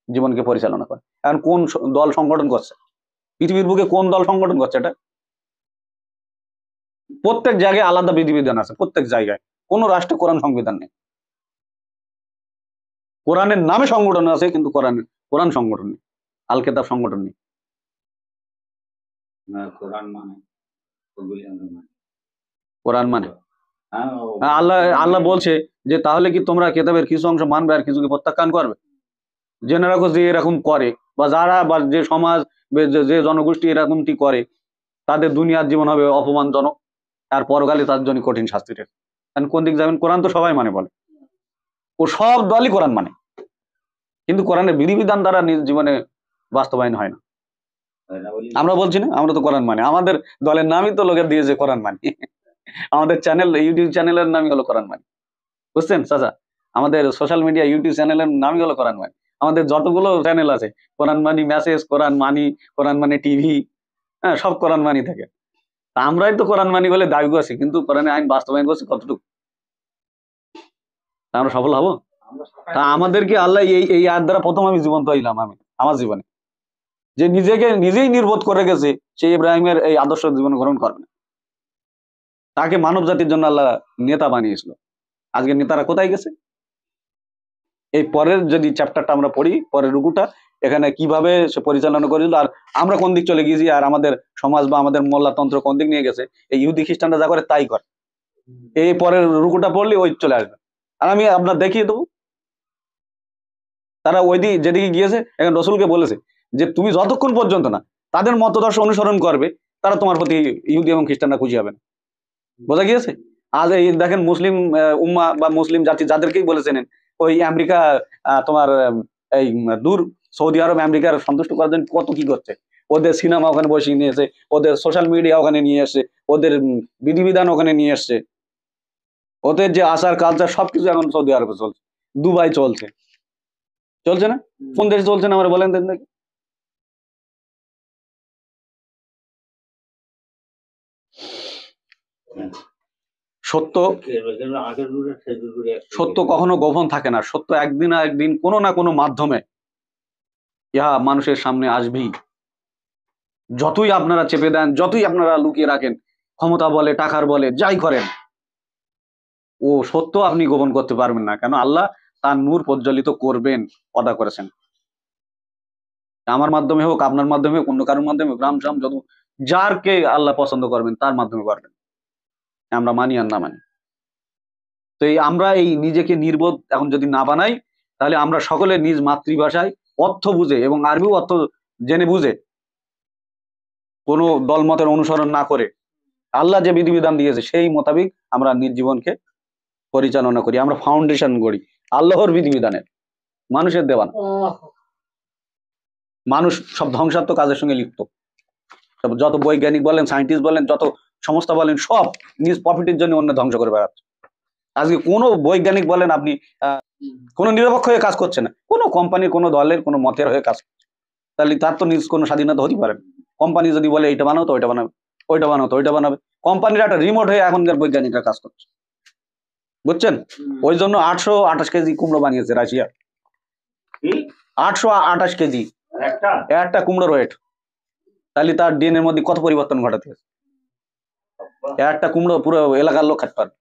S1: জীবনকে পরিচালনা করে। এখন কোন দল সংগঠন করছে পৃথিবীর বুকে? কোন দল সংগঠন করছে এটা? প্রত্যেক জায়গায় আলাদা বিধিবিধান আছে, প্রত্যেক জায়গায়। কোন রাষ্ট্রে কোরআন সংবিধান নেই। কোরআনের নামে সংগঠন আছে, কিন্তু কোরআন সংগঠন নেই, আল কেতাব সংগঠন নেই। কোরআন মানে আল্লাহ বলছে যে তাহলে কি তোমরা কেতাবের কিছু অংশ মানবে আর কিছুকে প্রত্যাখ্যান করবে? জেনে রাখো যে এরকম করে, বা যারা বা যে সমাজ যে জনগোষ্ঠী এরকমটি করে, তাদের দুনিয়ার জীবন হবে অপমানজনক, আর পরকালে তার জন্য কঠিন শাস্তির। কোন দিক যাবেন? কোরআন তো সবাই মানে বলে, ও সব দলই কোরআন মানে, কিন্তু কোরআনের বিধিবিধান দ্বারা নিজ জীবনে বাস্তবায়ন হয় না। আমরা বলছি না আমরা তো কোরআন মানে, আমাদের দলের নামই তো লোকের দিয়েছে কোরআন মানে। আমাদের চ্যানেল, ইউটিউব চ্যানেলের নামই হলো কোরআন মানে, বুঝছেন চাচা? আমাদের সোশ্যাল মিডিয়া ইউটিউব চ্যানেলের নামই হলো কোরআন মানে। আমাদের যতগুলো চ্যানেল আছে, কোরআন মানি মেসেজ, কোরআন মানি, কোরআন মানে টিভি, হ্যাঁ, সব কোরআন মানি থাকে। আমরাই তো কোরআন মানি বলে দাবি করছি, কিন্তু কোরআনের আইন বাস্তবায়ন করছি কতটুকু? আমরা সফল হবো? তা আমাদেরকে আল্লাহ এই আয়াত দ্বারা প্রথম আমি জীবন্ত হইলাম, আমি আমার জীবনে, যে নিজেকে নিজেই নির্বোধ করে গেছে, সে ইব্রাহিমের এই আদর্শ জীবন গ্রহণ করবে না। তাকে মানব জাতির জন্য আল্লাহ নেতা বানিয়েছিল। আজকে নেতারা কোথায় গেছে? এই পরের যদি চ্যাপ্টারটা আমরা পড়ি, পরের রুকুটা, এখানে কিভাবে সে পরিচালনা করেছিল আর আমরা কোন দিক চলে গিয়েছি, আর আমাদের সমাজ বা আমাদের মোল্লাতন্ত্র কোন দিক নিয়ে গেছে, এই ইহুদি খ্রিস্টানরা যা করে তাই করে। এই পরের রুকুটা পড়লে ওই চলে আসবে, আর আমি আপনার দেখিয়ে দেবো। তারা ওই দিক যেদিকে গিয়েছে, এখন রসুলকে বলেছে যে তুমি যতক্ষণ পর্যন্ত না তাদের মতদর্শ অনুসরণ করবে, তারা তোমার প্রতি, ইহুদি এবং খ্রিস্টানরা খুশি হবে না। বোঝা গিয়েছে? আজ এই দেখেন মুসলিম উম্মা বা মুসলিম জাতি যাদেরকেই বলেছেন, ওই আমেরিকা তোমার এই দূর সৌদি আরব আমেরিকার সন্তুষ্ট করার জন্য কত কি করছে। ওদের সিনেমা ওখানে বসিয়ে নিয়েছে, ওদের সোশ্যাল মিডিয়া ওখানে নিয়ে এসছে, ওদের বিধিবিধান ওখানে নিয়ে এসছে, ওদের যে আচার কালচার সবকিছু এখন সৌদি আরবে চলছে, দুবাই চলছে, চলছে না? কোন দেশে চলছে না আমার বলেন দেন দেখি। সত্য সত্য কখনো গোপন থাকে না। সত্য একদিন না একদিন কোনো না কোনো মাধ্যমে ইহা মানুষের সামনে আসবেই। যতই আপনারা চেপে দেন, যতই আপনারা লুকিয়ে রাখেন, ক্ষমতা বলে, টাকার বলে, যাই করেন, ও সত্য আপনি গোপন করতে পারবেন না। কেন? আল্লাহ তার নূর প্রজ্বলিত করবেন, অদা করেছেন। আমার মাধ্যমে হোক, আপনার মাধ্যমে হোক, অন্য কারোর মাধ্যমে হোক, রাম যত যারকে আল্লাহ পছন্দ করবেন তার মাধ্যমে করবেন, আমরা মানি আর না মানি। তো এই আমরা এই নিজেকে নির্বোধ এখন যদি না বানাই, তাহলে আমরা সকলে নিজ মাতৃভাষায় অর্থ বুঝে এবং আরবিও অর্থ জেনে বুঝে, কোনো দলমতের অনুসরণ না করে আল্লাহ যে বিধিবিধান দিয়েছে সেই মোতাবেক আমরা নিজ জীবনকে পরিচালনা করি। আমরা ফাউন্ডেশন গড়ি আল্লাহর বিধিবিধানের, মানুষের দেওয়া না। মানুষ সব ধ্বংসাত্মক কাজের সঙ্গে লিপ্ত। যত বৈজ্ঞানিক বলেন, সায়েন্টিস্ট বলেন, যত সংস্থা বলেন, সব নিজ প্রফিটের জন্য অন্য ধ্বংস করে বেড়াচ্ছে। আজকে কোনো বৈজ্ঞানিক বলেন আপনি, কোনো নিরপেক্ষ হয়ে কাজ করছে না, কোনো কোম্পানি, কোনো দলের, কোনো মতের হয়ে কাজ করছে, তাহলে তার তো নিজ কোনো স্বাধীনতা হতে পারে না। কোম্পানি যদি বলে এইটা বানাও তো ওইটা বানাবে, ওইটা বানাও তো ওইটা বানাবে। কোম্পানির একটা রিমোট হয়ে এখনকার বৈজ্ঞানিকরা কাজ করছে, বুঝছেন? ওই জন্য 828 কেজি কুমড়ো বানিয়েছে রাশিয়া। 828 কেজি একটা কুমড়োর ওয়েট, তাহলে তার ডিএনএর মধ্যে কত পরিবর্তন ঘটাতে, একটা কুমড়ো পুরো এলাকার লোক খাতে পারবে।